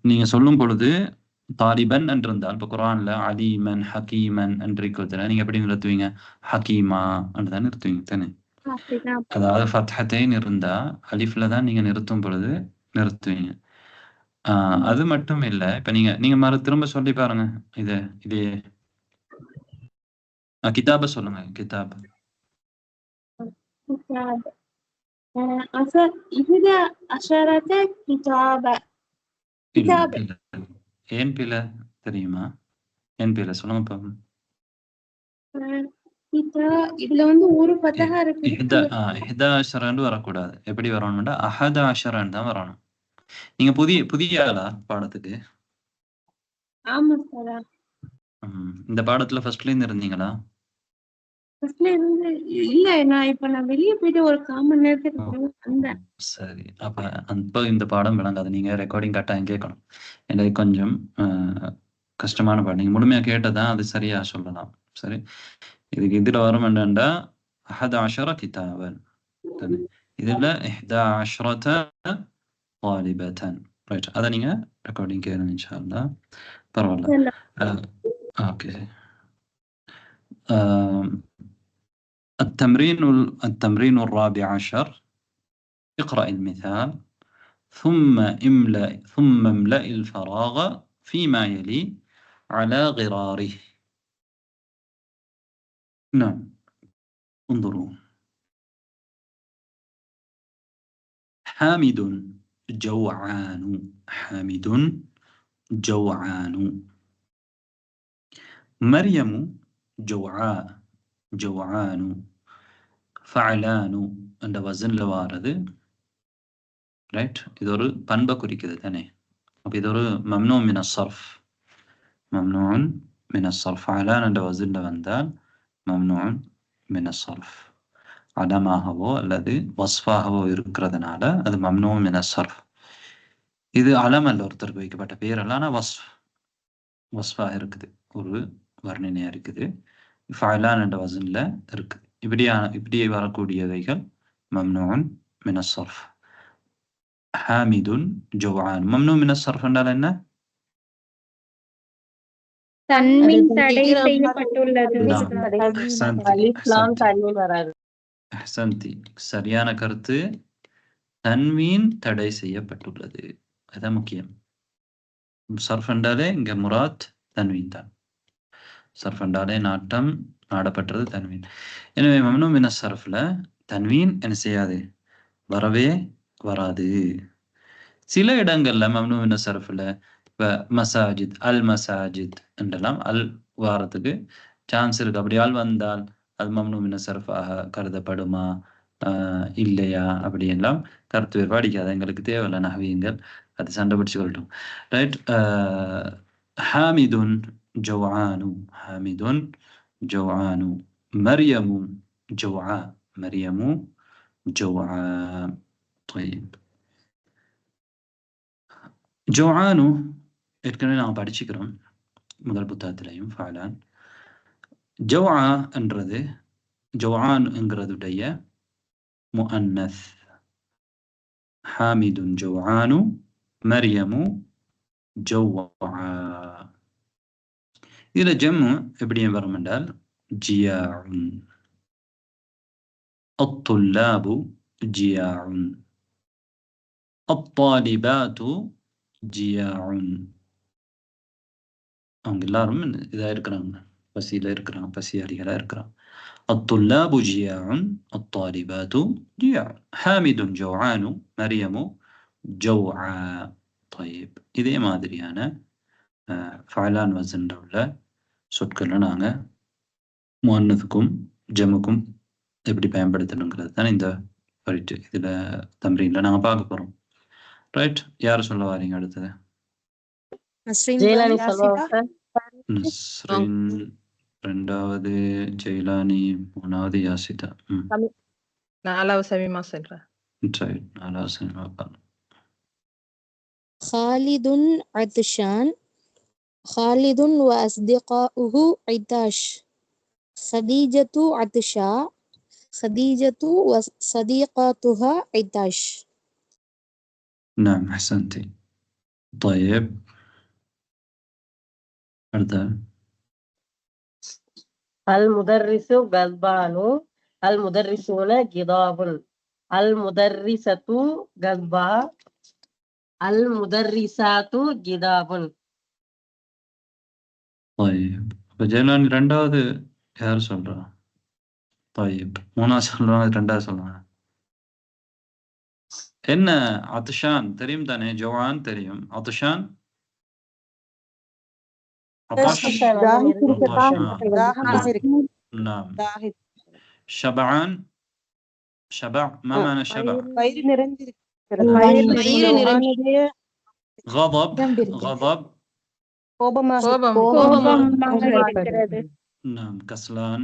நீங்க சொல்லும் பொழுது தாலிபன் என்றிருந்தால் இப்ப குர்ஆன்ல அலீமன் ஹக்கீமன் என்று நீங்க எப்படி நிறுத்துவீங்க? ஹக்கீமா என்றுதான் நிறுத்துவீங்க தானே. அதாவது ஃபத்ஹத்தைன் இருந்தா அலிஃப்ல தான் நீங்க நிறுத்தும் பொழுது நிறுத்துவீங்க. அது மட்டும் இல்ல. இப்ப நீங்க திரும்ப சொல்லி பாருங்க. இது கிதாப சொல்லுங்க. கிதாப் ஏன் பிழை தெரியுமா? ஏன் பிழை சொல்லுங்க பாப்போம். இதுல வந்து ஒரு பத்தகா இருக்கு. இஹ்தாஷரன்னு வரக்கூடாது. எப்படி வரணும்னா அஹதாஷரன்னு தான் வரணும். நீங்க புதிய ஆளா பாடத்துக்கு? ஆமா சார். இந்த பாடத்துல ஃபர்ஸ்ட்ல இருந்து இருந்தீங்களா? ஃபர்ஸ்ட்ல இருந்து இல்ல. நான் வெளிய போயிட்டு ஒரு 1/4 மணி நேரத்துக்கு வந்தேன். சரி. அப்ப இந்த பாடம் விளங்காது. நீங்க ரெக்கார்டிங் கட்டாயம் கேட்கணும். எனக்கு கொஞ்சம் கஷ்டமான பாடம். நீங்க முழுமையா கேட்டதான் அது சரியா சொல்லலாம். சரி. இதுக்கு இதுல வரும் என்னண்டா 11 கிதாபன். இதுல 11 தாலிபத்தன். ரைட். அத நீங்க ரெக்கார்டிங் கேளுங்க இன்ஷா அல்லாஹ். பரவாயில்ல. ஓகே. التمرين الرابع عشر. اقرأ المثال ثم املأ الفراغ فيما يلي على غراره. نعم انظروا. حامد جوعان. حامد جوعان. مريم جوعاء. ஜுஆனு ஃபஅலானு என்ற வசன்ல வாரது. ரைட், இது ஒரு பண்பை குறிக்குது தானே. அப்ப இது ஒரு மம்னூ மின ஸர்ஃப். மம்னூன் மின ஸர்ஃப். ஃபஅலான் என்ற வசன்ல வந்தால் மம்னூன் மின ஸர்ஃப். அலமாகவோ அல்லது வஸ்ஃபாகவோ இருக்கிறதுனால அது மம்னூ மின ஸர்ஃப். இது அலம் அல்ல, ஒருத்தருக்கு வைக்கப்பட்ட பேர் அல்ல, ஆனால் வஸ்ஃபாக இருக்குது, ஒரு வர்ணனையா இருக்குது. ஃபஅலான் என்ற வசன்ல இருக்குது. இப்படி வரக்கூடியவைகள் மம்னூன் மின ஸர்ஃப். ஹாமிதுன் ஜுஆன். மம்னூ மின ஸர்ஃப் என்றால் என்ன? தன்வீன் தடை செய்யப்பட்டுள்ளது. அஹ்சன்தி, சரியான கருத்து. தன்வீன் தடை செய்யப்பட்டுள்ளது, அதான் முக்கியம். ஸர்ஃப் என்றாலே இங்க முராத் தன்வீன் தான். ஸர்ஃப் என்றாலே நாடப்பட்டது தன்வீன். எனவே மம்னூ மின ஸர்ஃப்ல தன்வீன் என்ன செய்யாது, வரவே வராது. சில இடங்கள்ல மம்னூ மின ஸர்ஃப்ல இப்ப மசாஜித், அல் மசாஜித் என்றெல்லாம் அல் வாரத்துக்கு சான்ஸ் இருக்கு. அப்படி அல் வந்தால் அது மம்னூ மின ஸர்ஃபாக கருதப்படுமா இல்லையா அப்படி எல்லாம் கருத்து வேறுபாடு அடிக்காது. எங்களுக்கு தேவையில்லை நஹ்வியங்கள், அது சண்டை பிடிச்சு கொள்ளட்டும். ரைட். ஹாமிதுன் ஜுஆனு. ஹாமிதுன் ஜுஆனு. மரியமு ஜுஆ. மரியமு ஜுஆ. طيب ஜுஆனு ஏற்கனவே நாங்கள் படிச்சுக்கிறோம் முதல் புத்தகத்திலையும். ஃபஅலான் ஜுஆ என்றது ஜுஆன் என்கிறதுடைய முஅன்னஸ். ஹாமிதுன் ஜுஆனு மரியமு ஜுஆ. இதுல ஜம்மு எப்படி வரும் என்றால் ஜியாஉன். الطلاب جياع. الطالبات جياع. அவங்க எல்லாரும் இதா இருக்கிறாங்க, பசியில இருக்கிறாங்க, பசியாளிகளா இருக்கிறாங்க. الطلاب جياع. الطالبات جياع. حامد جوعان. مريم جوعا. طيب இதே மாதிரியான ஃபஅலான் வசன்ல உள்ள சொற்களை நாங்க முஅன்னதுக்கும் ஜம்முக்கும் எப்படி பயன்படுத்தணுங்கிறது தான் இந்த இதுல தம்ரீன்ல நாங்க பார்க்க போறோம். ரைட், யாரு சொல்ல வாரீங்க அடுத்தது? நஸ்ரின், ரெண்டாவது ஜெயிலானி, மூணாவது யாசிதா, நாலாவது சமீமா சொல்றேன். ரைட், நாலாவது சமீமா பாருங்க. خالد عطشان. خالد وأصدقاؤه عطاش. خديجة عطشاء. خديجة وصديقاتها عطاش. نعم أحسنتي. طيب أردا. المدرس غضبان. المدرسون غضاب. المدرسة غضبا. المدرسات غضاب. طيب ஜெயிலானி ரெண்டாவது யார் சொல்றா? طيب மூணாவது சொல்றாங்க, ரெண்டாவது சொல்றாங்க. என்ன அத்ஷான் தெரியும் தானே? ஜவான் தெரியும். அத்ஷான் نعم. شبعان. شبع ما معنى شبع؟ غضب. غضب نعم. كسلان.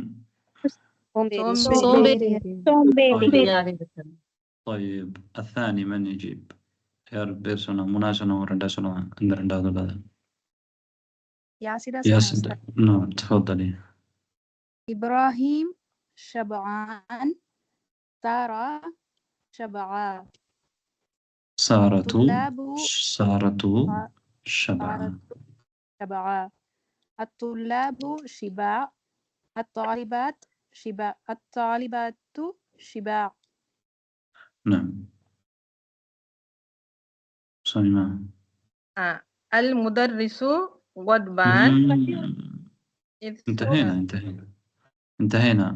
طيب الثاني من يجيب؟ يا رب سنة مناسنة ورندا سنة عند رندا دولار. ياسر. نعم تفضلي. إبراهيم شبعان. سارة شبعا. سارة شبعا. الطلاب شباع. الطالبات شباع. الطالبات شباع. نعم. سلمى. المدرس غضبان. انتهينا.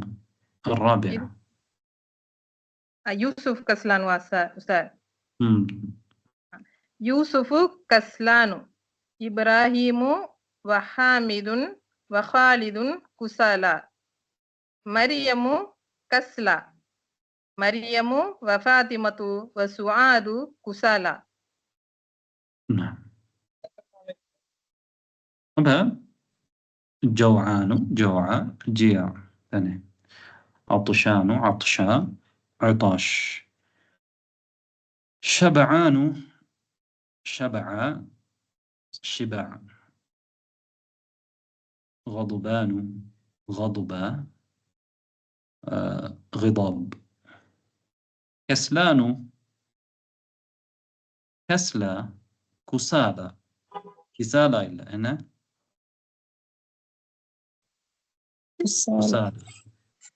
الرابعة. يوسف كسلان أستاذ. يوسف كسلان. إبراهيم وحامد وخالد كسالى. மரியமு கஸ்லா. மரியமு வஃபாத்திமத்து வசுஆது குசாலா. نعم. أبا جوعان جوع جيع ثاني. عطشان عطشا عطاش. شبعان شبع شبع. غضبان غضبا غضب. كسلان كسلا كسالى. كسالى إلا هنا كسالى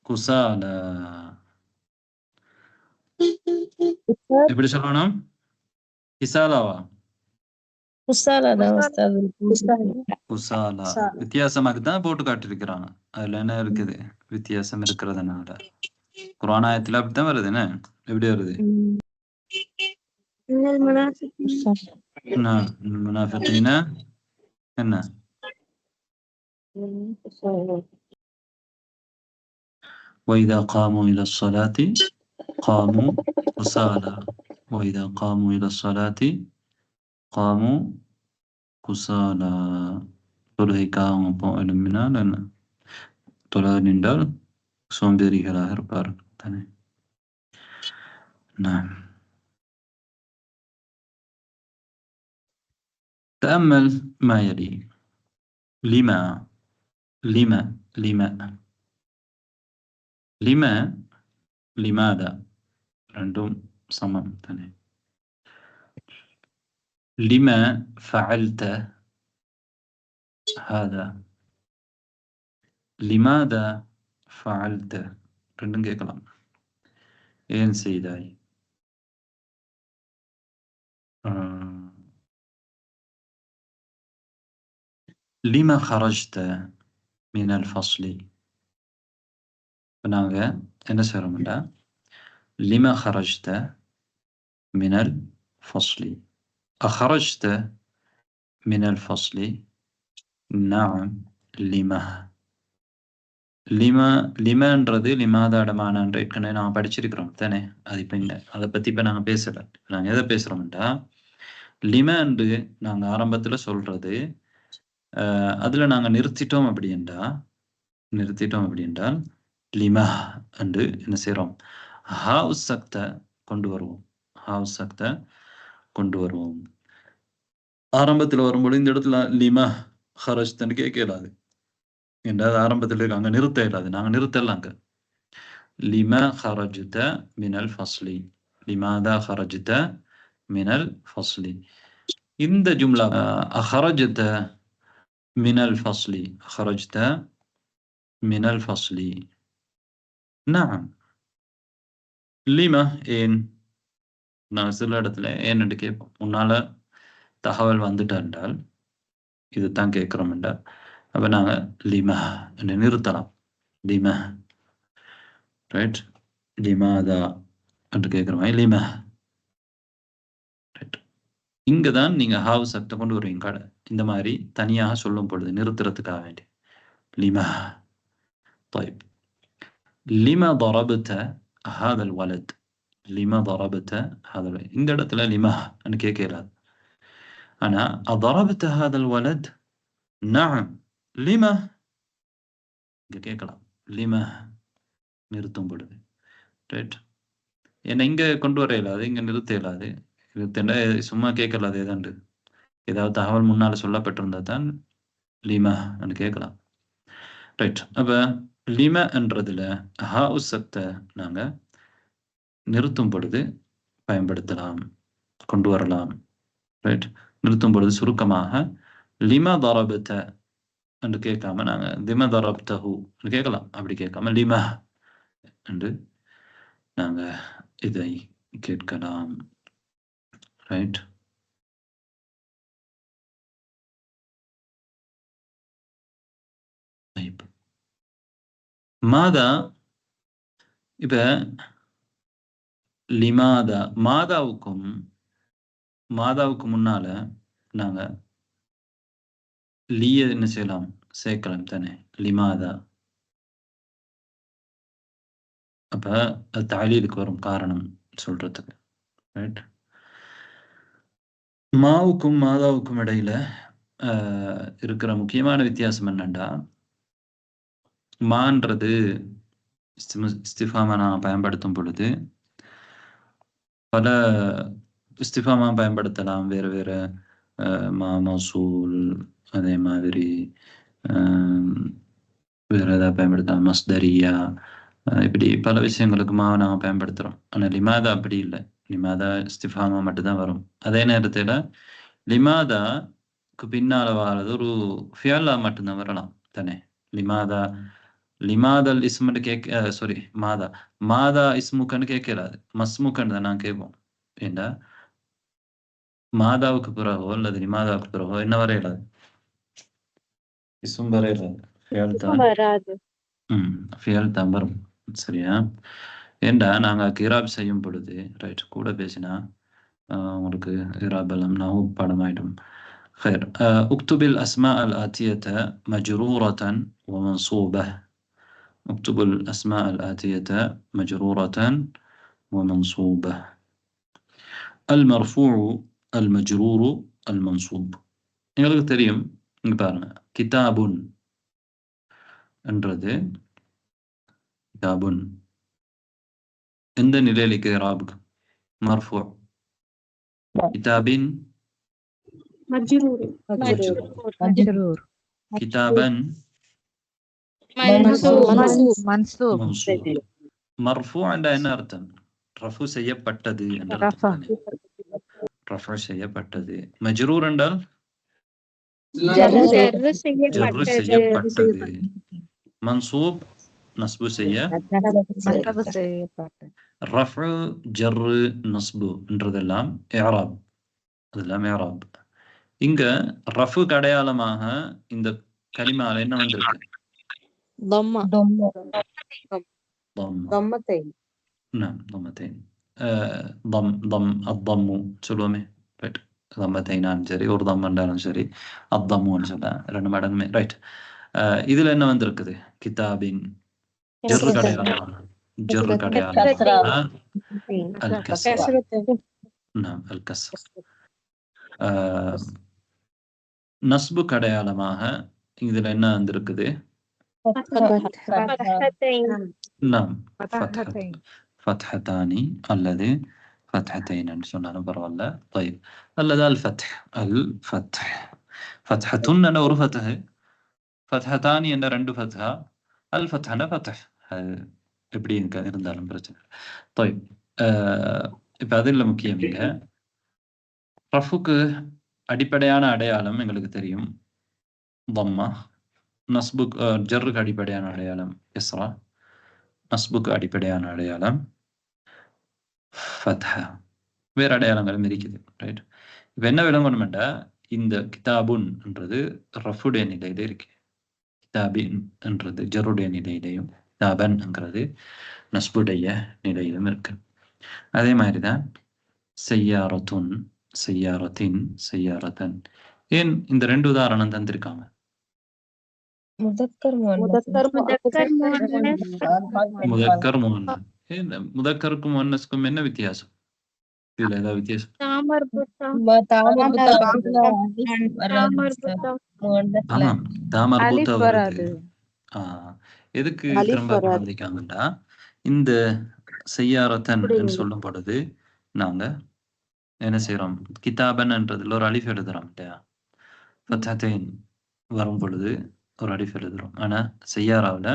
كسالى. எப்படி சொல்லணும்? கிசாலாவா? குசாலா தான் உஸ்தாத். குசாலா. வித்தியாசமாக தான் போட்டு காட்டிருக்கிறாங்க. அதுல என்ன இருக்குது? வித்தியாசம் இருக்கிறதுனால குர்ஆனாயத்துல அப்படித்தான் வருது. என்ன எப்படி வருது? முனாஃபிகீன என்ன? وإذا قاموا إلى الصلاة قاموا كسالى. وإذا قاموا إلى الصلاة قاموا كسالى. தொழுகைக்காக எழும்பினால் என்ன? தொழ நின்றால் சோம்பேறிகளாக இருப்பார் தானே. تأمل ما يلي. لما لما لما لما لماذا عندهم صمم ثاني. لما فعلت هذا. لماذا فعلت ரெண்டும் கேட்கலாம். ஏன் செய்தாய்? لما خرجت من الفصل. நாங்க என்ன செய்றோம்னா لما خرجت من الفصل. أخرجت من الفصل. نعم لما. லிமான்றது லிமாதாட மானான்ற ஏற்கனவே நாங்கள் படிச்சிருக்கிறோம் தானே. அது இப்போ இல்லை, அதை பற்றி இப்போ நாங்கள் பேசலை. நாங்கள் எதை பேசுகிறோம்டா லிமான்று நாங்கள் ஆரம்பத்தில் சொல்கிறது. அதில் நாங்கள் நிறுத்திட்டோம் அப்படின்றால் லிமா என்று என்ன செய்கிறோம்? ஹாவு சக்தை கொண்டு வருவோம். ஆரம்பத்தில் வரும்போது இந்த இடத்துல லிமா ஹரஜ்தன்னு கேட்கலாது என்றால் ஆரம்பத்தில் இருக்கு, அங்கே நிறுத்த இல்லாது. நாங்கள் நிறுத்தலாங்க. லிமா ஹரஜ்த மினல் ஃபஸ்லி. லிமாதா ஹரஜ்த மினல் ஃபஸ்லி. இந்த ஜும்லா அஹரஜ்த மினல் ஃபஸ்லி. அஹரஜ்த மினல் ஃபஸ்லி. நஅம். லிமா ஏன்? நான் சில இடத்துல ஏன்னு கேட்போம். முன்னால தகவல் வந்துட்டால் இதுதான் கேட்குறோம் என்றால் அப்போ நாங்கள் லிமா என்று நிறுத்தலாம். லிமா ரைட். லிமாதா என்று கேட்குறோம். லிமா ரைட். இங்கே தான் நீங்கள் ஹாவு சக்தை கொண்டு வருவீங்க. இந்த மாதிரி தனியாக சொல்லும் பொழுது நிறுத்துறதுக்காக வேண்டி லிமா. طيب لما ضربت هذا الولد. لما ضربت هذا الولد. இந்த இடத்துல லிமா என்று கேட்கலாது. ஆனால் أضربت هذا الولد. نعم லிமா இங்கே கேட்கலாம். லிமா நிறுத்தும் பொழுது ரைட். ஏன்னா இங்கே கொண்டு வர இயலாது, இங்கே நிறுத்த இயலாது. நிறுத்தேண்டா சும்மா கேட்கலாது. ஏதாண்டு ஏதாவது தகவல் முன்னால் சொல்லப்பட்டிருந்தா தான் லிமா என்று கேட்கலாம். ரைட். அப்போ லிமா என்றதுல ஹாவு சக்தை நாங்கள் நிறுத்தும் பொழுது பயன்படுத்தலாம், கொண்டு வரலாம். ரைட். நிறுத்தும் பொழுது சுருக்கமாக லிமா தரபத்த என்று கேட்காம நாங்கள் லிமா தரப்தஹு என்று கேட்கலாம். அப்படி கேட்காம லிமா என்று நாங்கள் இதை கேட்கலாம். ரைட். மாதா இப்ப லிமாதா மாதாவுக்கு முன்னால நாங்க லிய என்ன செய்யலாம்? சேர்க்கலாம் தானே. லிமாதா அப்போ அது தாலீலுக்கு வரும் காரணம் சொல்றதுக்கு. ரைட். மாவுக்கும் மாதாவுக்கும் இடையில இருக்கிற முக்கியமான வித்தியாசம் என்னன்னா, மான்றது இஸ்திஃபாமா நான் பயன்படுத்தும் பொழுது பல இஸ்திஃபாமா பயன்படுத்தலாம். வேறு வேறு மா மௌசூல், அதே மாதிரி வேறு ஏதாவது பயன்படுத்தலாம், மஸ்தரியா, இப்படி பல விஷயங்களுக்கு மாவை நாம் பயன்படுத்துகிறோம். ஆனால் லிமாதா அப்படி இல்லை. லிமாதா இஸ்திஃபாமா மட்டும்தான் வரும். அதே நேரத்தில் லிமாதாக்கு பின்னால் வர்றது ஒரு ஃபியலா மட்டும்தான் வரலாம் தானே. லிமாதல் இஸ்முன்னு சாரி மாதா இஸ்முக்கன்னு கேட்கலாது, மஸ்முக்கன்னு தான் நான் கேட்போம். ஏண்டா மாதாவுக்கு பிறகோ அல்லது லிமாதாவுக்கு பிறகோ என்ன வரையலாது, இஸ்ம் வரையலாது, ஃபியல் தான் வரும். சரியா? ஏண்டா நாங்கள் கிராப் செய்யும் பொழுது ரைட் கூட பேசினா உங்களுக்கு கிராப் எல்லாம் நான் பாடமாயிடும். خير. اكتب الأسماء الآتية مجرورة ومنصوبة. اكتب الأسماء الآتية مجرورة ومنصوبة. المرفوع المجرور المنصوب. எங்களுக்கு தெரியும். இங்க பாருங்க, கிதாபுன் என்றது கிதாபுன் எந்த நிலையிலுக்கு இராபுக்கு மர்ஃபூ. கிதாபின் مجرور கிதாபன் மன்சூப். மர்ஃபூ என்ற என்ன அர்த்தம்? ரஃபு செய்யப்பட்டது என்ற அர்த்தம். ரஃபு செய்யப்பட்டது. மஜ்ரூர் என்றால் ஜர்ரு செய்யப்பட்டது. மன்சூப் நஸ்பு செய்யப்பட்டது. ரஃபு ஜர்ரு நஸ்பு என்றதெல்லாம் இஅராப். அதெல்லாம் இஅராப். இங்க ரஃபு அடையாளமாக இந்த கலிமால என்ன வந்திருக்கு? சொல்லுவோமே. ரைட். தம்மத்தைனாலும் சரி, ஒரு தம்மண்டாலும் சரி, அத்தம்முன்னு சொல்ல ரெண்டு மடங்குமே. ரைட். இதுல என்ன வந்திருக்குது? கிதாபின் ஜர்ரு அடையாளமாக அல் கஸ்ர். நஸ்பு அடையாளமாக இதுல என்ன வந்திருக்குது? ஃபத்ஹதானி அல்லது ஃபத்ஹத்தைன் சொன்னாலும் பரவாயில்ல. طيب. அல்லது அல் ஃபத்ஹ். ஃபத்ஹத்துன் என்ற ஒரு ஃபத்ஹ், ஃபத்ஹதானி என்ற ரெண்டு ஃபத்ஹா, அல் ஃபத்ஹன ஃபத்ஹ். எப்படி இருந்தாலும் பிரச்சனை. طيب. இப்ப அதில் முக்கியம் இங்க ரஃபுக்கு அடிப்படையான அடையாளம் எங்களுக்கு தெரியும் தம்மா. நஸ்புக் ஜர்ருக்கு அடிப்படையான அடையாளம் இஸ்ரா. நஸ்புக்கு அடிப்படையான அடையாளம் ஃபத்ஹா. வேறு அடையாளங்களும் இருக்குது. ரைட். இப்போ என்ன விளங்கணுமெண்டா, இந்த கிதாபுன் என்றது ரஃபுடைய நிலையில இருக்கு, கிதாபின் என்றது ஜருடைய நிலையிலையும், கிதாபன்ங்கிறது நஸ்புடைய நிலையிலும் இருக்கு. அதே மாதிரி தான் செய்யாரத்துன், செய்யாரத்தின், செய்யாரத்தன். ஏன் இந்த ரெண்டு உதாரணம் தந்திருக்காங்க? முதக்கர் முஅன்னஸ். முதக்கருக்கும் முஅன்னஸ்க்கும் என்ன வித்தியாசம்? இதுல ஏதாவது வித்தியாசம்? தாமர்பூத்தா வருது. எதுக்கு திரும்ப வந்திருக்காங்கன்னா, இந்த செய்யாரத்தன் சொல்லும் பொழுது நாங்க என்ன செய்யறோம்? கிதாபன் என்றதுல ஒரு அலிஃப் எழுதுறோம் இல்லையா? ஃபத்ஹத்தைன் வரும் பொழுது ஒரு அலிஃப் எழுதுறோம். ஆனா செய்யாராவில்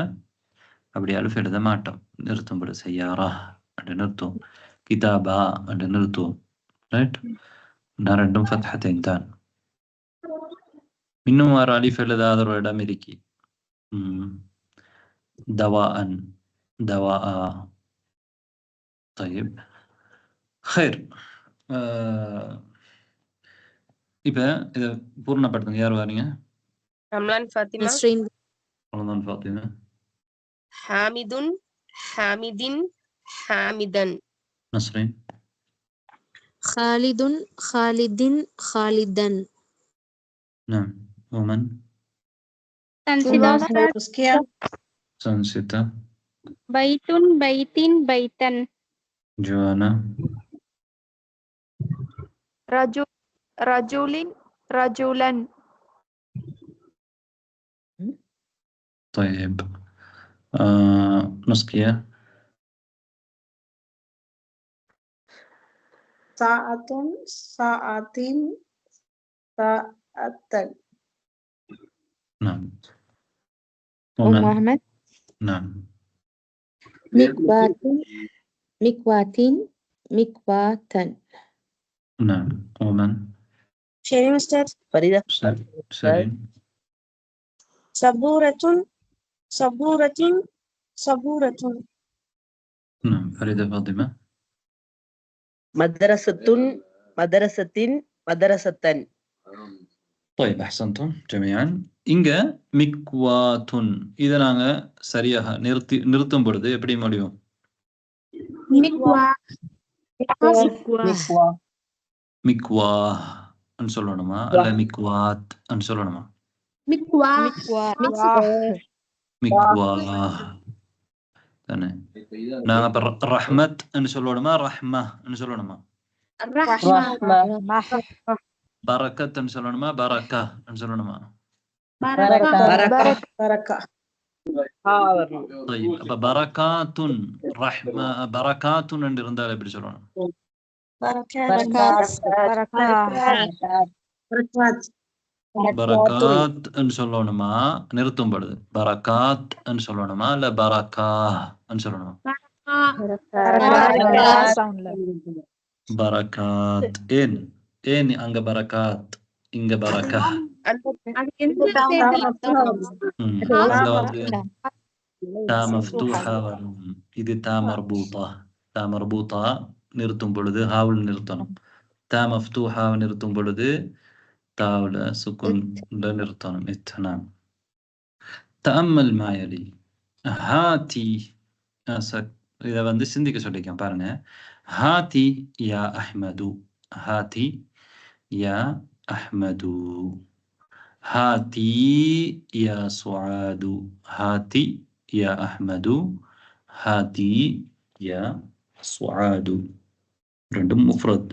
அப்படி அலிஃப் எழுத மாட்டோம். நிறுத்தும் பொழுது செய்யாரா அப்படி நிறுத்தும், கிதாபா அப்படி நிறுத்துவோம். ரைட். நான் ரெண்டும் ஃபத்ஹத்தைன் தான். இன்னும் ஒரு அலிஃப் எழுதாத ஒரு இடம் இருக்கு. தவாஅன், தவா. طيب. خير. இப்ப இத பூர்ணப்படுத்துங்க. யார் வரீங்க? ரம்லான் ஃபாத்திமா. ரம்லான் ஃபாத்திமா. ஹாமிதுன், ஹாமிதின், ஹாமிதன். நஸ்ரீன். خالد خالد خالدا. نعم. ومن؟ تنسيتا. سنستا. பைத்துன் பைத்தின் பைத்தன் جوانا رجل رجل رجلا طيب نسقيا Sa'atun, sa'atin, sa'atan. نعم أم أحمد نعم مكوات مكوات مكواتا نعم ومن شيرين أستاذ فريدة سليم صبورة صبورة صبورة نعم فريدة فاطمة مدرسة مدرسة مدرسة طيب أحسنتم جميعا إنجا مكواتون إذا நாங்க சரியாக நிறுத்தும் பொழுது எப்படி முடியும் மிக்வா ன்னு சொல்லணுமா அல்ல மிக்வாத் ன்னு சொல்லணுமா மிக்வா தானே நாங்க அப்ப ரஹ்மத் ன்னு சொல்லணுமா ரஹ்மா ன்னு சொல்லணுமா பரக்கத் ன்னு சொல்லணுமா பரக்கா ன்னு சொல்லணுமா Baraka. طيب அப்ப பரகாத்துன் ரஹ்மா பரகாத்துன் என்று இருந்தால் எப்படி சொல்லணும் பரகாத் ன்னு சொல்லணுமா நிறுத்தும் பொழுது பரகாத் ன்னு சொல்லணுமா இல்ல பரக்கா ன்னு சொல்லணுமா பரகாத் ஏன் அங்க பரகாத் இங்க பரக்கா அங்க வந்து தா மஃப்தூஹா வரும் இது தா மர்பூதா நிறுத்தும் பொழுது ஹாவுல் நிறுத்தணும் தா மஃப்தூஹா நிறுத்தும் பொழுது தாவுல சுக்குன் நிறுத்தணும் இத்னாம் தஅம்மல் மா யலி ஹாதி இத வந்து சிந்திக்க சொல்லிருக்கேன் பாருங்க ஹாதி யா அஹ்மது ஹாதி யா அஹ்மது ஹாதி யா சுஆது ஹாதி யா அஹ்மது ஹாதி யா சுஆது ரெண்டும் முஃப்ரத்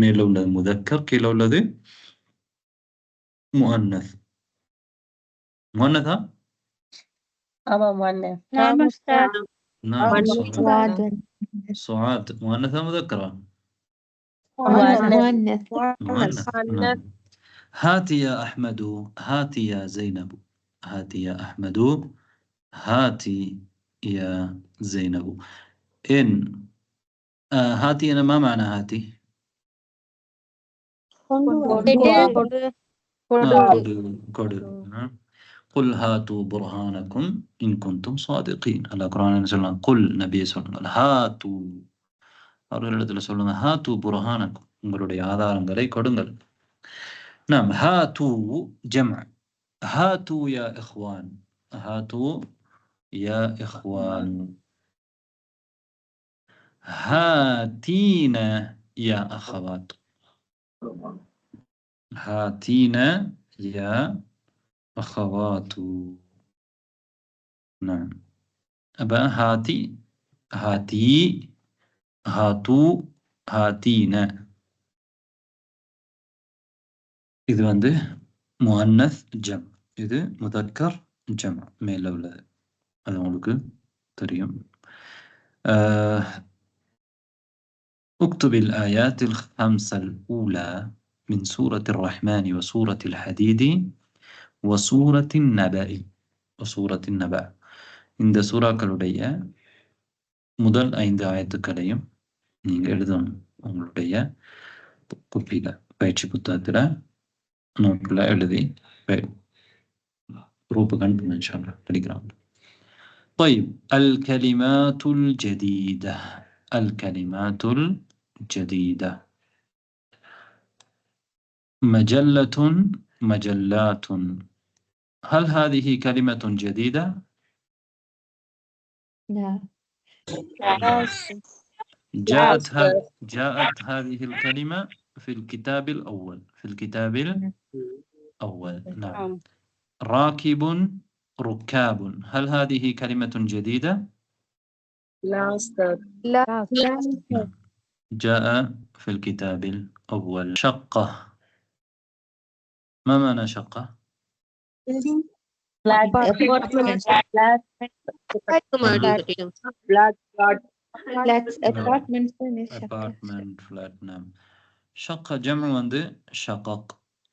மேல உள்ளது முதக்கர் கீழே உள்ளது முஅன்னஸ் முஅன்னஸா ஆமா முஅன்னஸ் نعم سعاد مؤنثة مذكرة مؤنث مؤنث نعم هاتي يا أحمد هاتي يا زينب هاتي يا أحمد هاتي يا زينب إن هاتي أنا ما معنى هاتي قل هاتوا برهانكم إن كنتم صادقين القرآن يقول قل نبي صلى الله عليه وسلم هاتوا அவர்களிடத்தில் சொல்லுங்க ஹாத்து புர்ஹானக்கும் உங்களுடைய ஆதாரங்களை கொடுங்கள் நாம் ஹாத்து ஜம் ஹாத்து யா இஹ்வான் ஹாத்து யா இஹ்வான் ஹாத்தீன யா அஹவாத் ஹாத்தீன யா அஹவாத்து நாம் அப்ப ஹாத்தி ஹாத்தி ஹாத்து ஹாத்தீன இது வந்து முஅன்னஸ் ஜம் இது முதக்கர் ஜம் மேல உள்ளது அது உங்களுக்கு தெரியும் اكتب الآيات الخمسة الأولى من سورة الرحمن وسورة الحديد وسورة النبأ இந்த சூறாக்களுடைய முதல் 5 ஆயத்துக்களையும் நீங்க எழுதணும் உங்களுடைய குப்பியில பயிற்சி புத்தகத்துல நோட்ல எழுதி ரூப கண்டு இன்ஷா அல்லாஹ் படிக்கிறாங்க طيب الكلمات الجديدة الكلمات الجديدة مجلة مجلات هل هذه كلمة جديدة؟ لا جاءت هذه الكلمة في الكتاب الأول نعم راكب ركاب. هل هذه كلمة جديدة؟ لا أستاذ. لا نعم. جاء في الكتاب الأول. شقة، ما معنى شقة؟ building, Flat. Apartments. Flats. Apartments. Apartment, flat. نعم. شقة جمع வந்து شقق.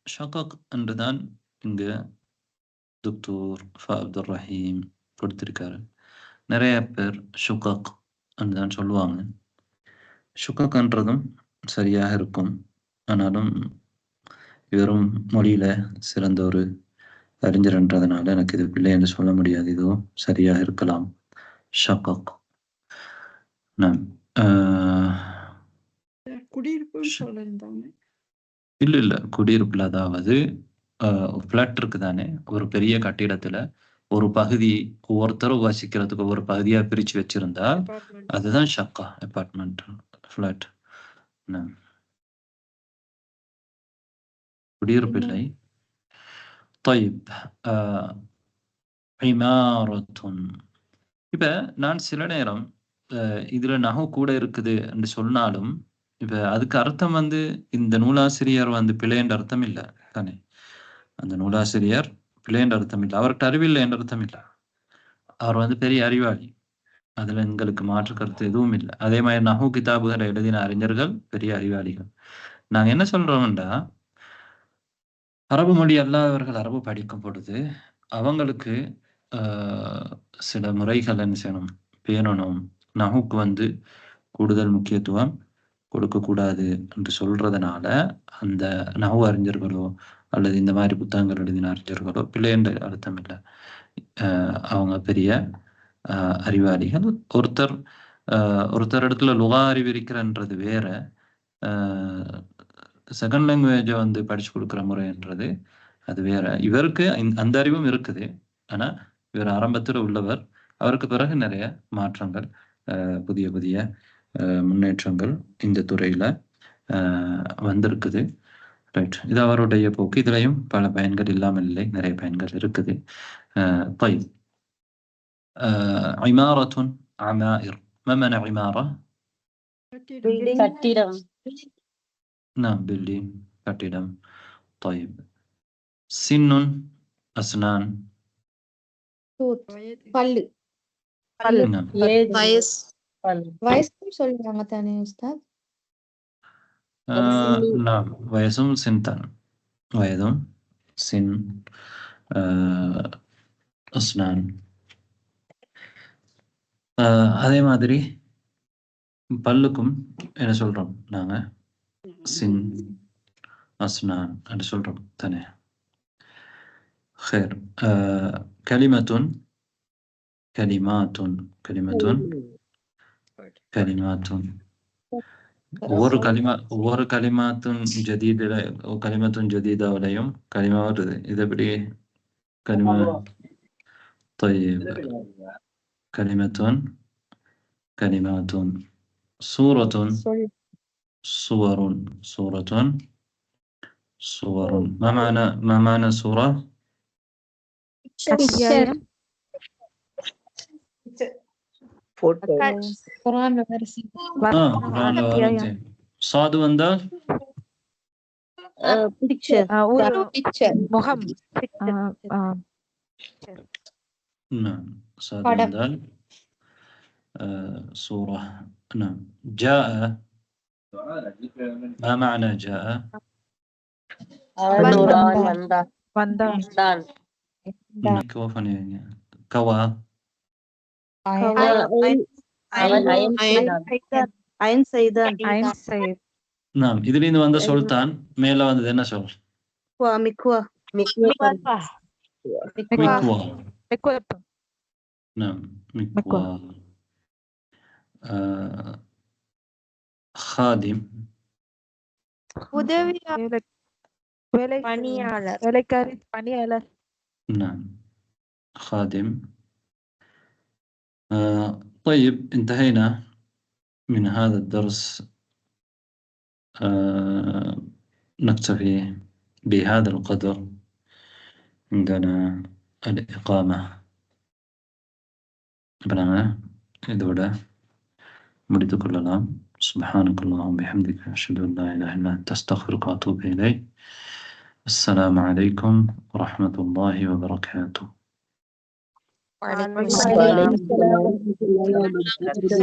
شقق என்றுதான் இங்கு துக்தூர் அப்துல் ரஹீம் கொடுத்திருக்காரு. நிறைய பேர் ஷுகக் என்றுதான் சொல்லுவாங்க. ஷுகக்ன்றதும் சரியாக இருக்கும். ஆனாலும் இவரும் மொழியில சிறந்த ஒரு அறிஞர்ன்றதுனால எனக்கு இது பிள்ளை என்று சொல்ல முடியாது. இதுவும் சரியாக இருக்கலாம். ஷகக். நாம் குடியிருப்புன்னு சொல்லியிருந்தாங்க. இல்ல குடியிருப்புல, அதாவது ஃபிளாட் இருக்கு தானே, ஒரு பெரிய கட்டிடத்துல ஒரு பகுதி ஒவ்வொருத்தரும் வசிக்கிறதுக்கு ஒரு பகுதியா பிரிச்சு வச்சிருந்தா அதுதான் ஷக்கா, அபார்ட்மெண்ட், ஃபிளாட். குடியிருப்பு இல்லை. طيب இமாரத்துன். இப்ப நான் சில நேரம் இதுல நஹு கூட இருக்குது என்று சொன்னாலும் இப்ப அதுக்கு அர்த்தம் வந்து இந்த நூலாசிரியர் வந்து பிழைன்ற அர்த்தம் இல்லை தானே. அந்த நூலாசிரியர் பிழைன்ற அர்த்தம் இல்லை, அவர்கிட்ட அறிவில்லை என்ற அர்த்தம் இல்லை. அவர் வந்து பெரிய அறிவாளி, அதுல எங்களுக்கு மாற்று கருத்து எதுவும் இல்லை. அதே மாதிரி நஹு கிதாபுகளை எழுதின அறிஞர்கள் பெரிய அறிவாளிகள். நாங்க என்ன சொல்றோம்டா, அரபு மொழி அல்லாதவர்கள் அரபு படிக்கும் பொழுது அவங்களுக்கு சில முறைகள் என்ன செய்யணும், பேணணும். நஹுக்கு வந்து கூடுதல் முக்கியத்துவம் கொடுக்கக்கூடாது என்று சொல்றதுனால அந்த நஹு அறிஞர்களோ அல்லது இந்த மாதிரி புத்தகங்கள் எழுதின அறிஞர்களோ பிள்ளை என்ற அர்த்தம் இல்லை. அவங்க பெரிய அறிவாளிகள். ஒருத்தர் இடத்துல லுகா அறிவு இருக்கிறன்றது வேற, செகண்ட் லாங்குவேஜை வந்து படிச்சு கொடுக்குற முறைன்றது அது வேற. இவருக்கு அந்த அறிவும் இருக்குது, ஆனா இவர் ஆரம்பத்தில் உள்ளவர். அவருக்கு பிறகு நிறைய மாற்றங்கள், புதிய புதிய முன்னேற்றங்கள் இந்த துறையில வந்திருக்குது. ரைட், இது அவருடைய போக்கு. இதுலயும் பல பயன்கள் இல்லாமல் இல்லை, நிறைய பயன்கள் இருக்குது. طيب عمارة عمائر. ما معنى عمارة؟ கட்டிடம். نعم building، கட்டிடம். طيب سن أسنان. பல்லு. نعم. வயசுன்னு சொல்லுவாங்க தானே உஸ்தாத்? نعم வயசும் சின்தான். வயதும் சின் அஸ்னான். அதே மாதிரி பல்லுக்கும் என்ன சொல்றோம் நாங்க, சின் அஸ்னான் என்று சொல்றோம் தானே. خير. كلمة كلمات كلمة كلمات. ஒவ்வொரு கலிமாத்தும் ஜதீத, கலிமத்தும் ஜதீதாவிலையும் கலிமா வருது. இது எப்படி கலிமா? طيب كلمة كلمات. سورة صور سورة صور. ما معنى سورة؟ குர்ஆன்ல வருது. சாது வந்தா பிக்சர், முகம். نعم صاد وندال. صورة. نعم. جاء، ما معنى جاء؟ வந்தான். كوى. அயன் செய்தான். نعم. இதிலிருந்து வந்த சொல்தான் மேல வந்தது என்ன சொல்? மிக்வா. نعم مكوى. خادم. உதவியாளர், வேலைக்காரி, பணியாளர். نعم خادم. طيب انتهينا من هذا الدرس. نكتفي بهذا القدر. عندنا الإقامة. இப்போ நாங்கள் இதோட முடித்துக் கொள்ளலாம். سبحانك اللهم وبحمدك أشهد أن لا إله إلا أنت أستغفرك وأتوب إليك. السلام عليكم ورحمة الله وبركاته. وعليكم وعليكم السلام ورحمة الله وبركاته.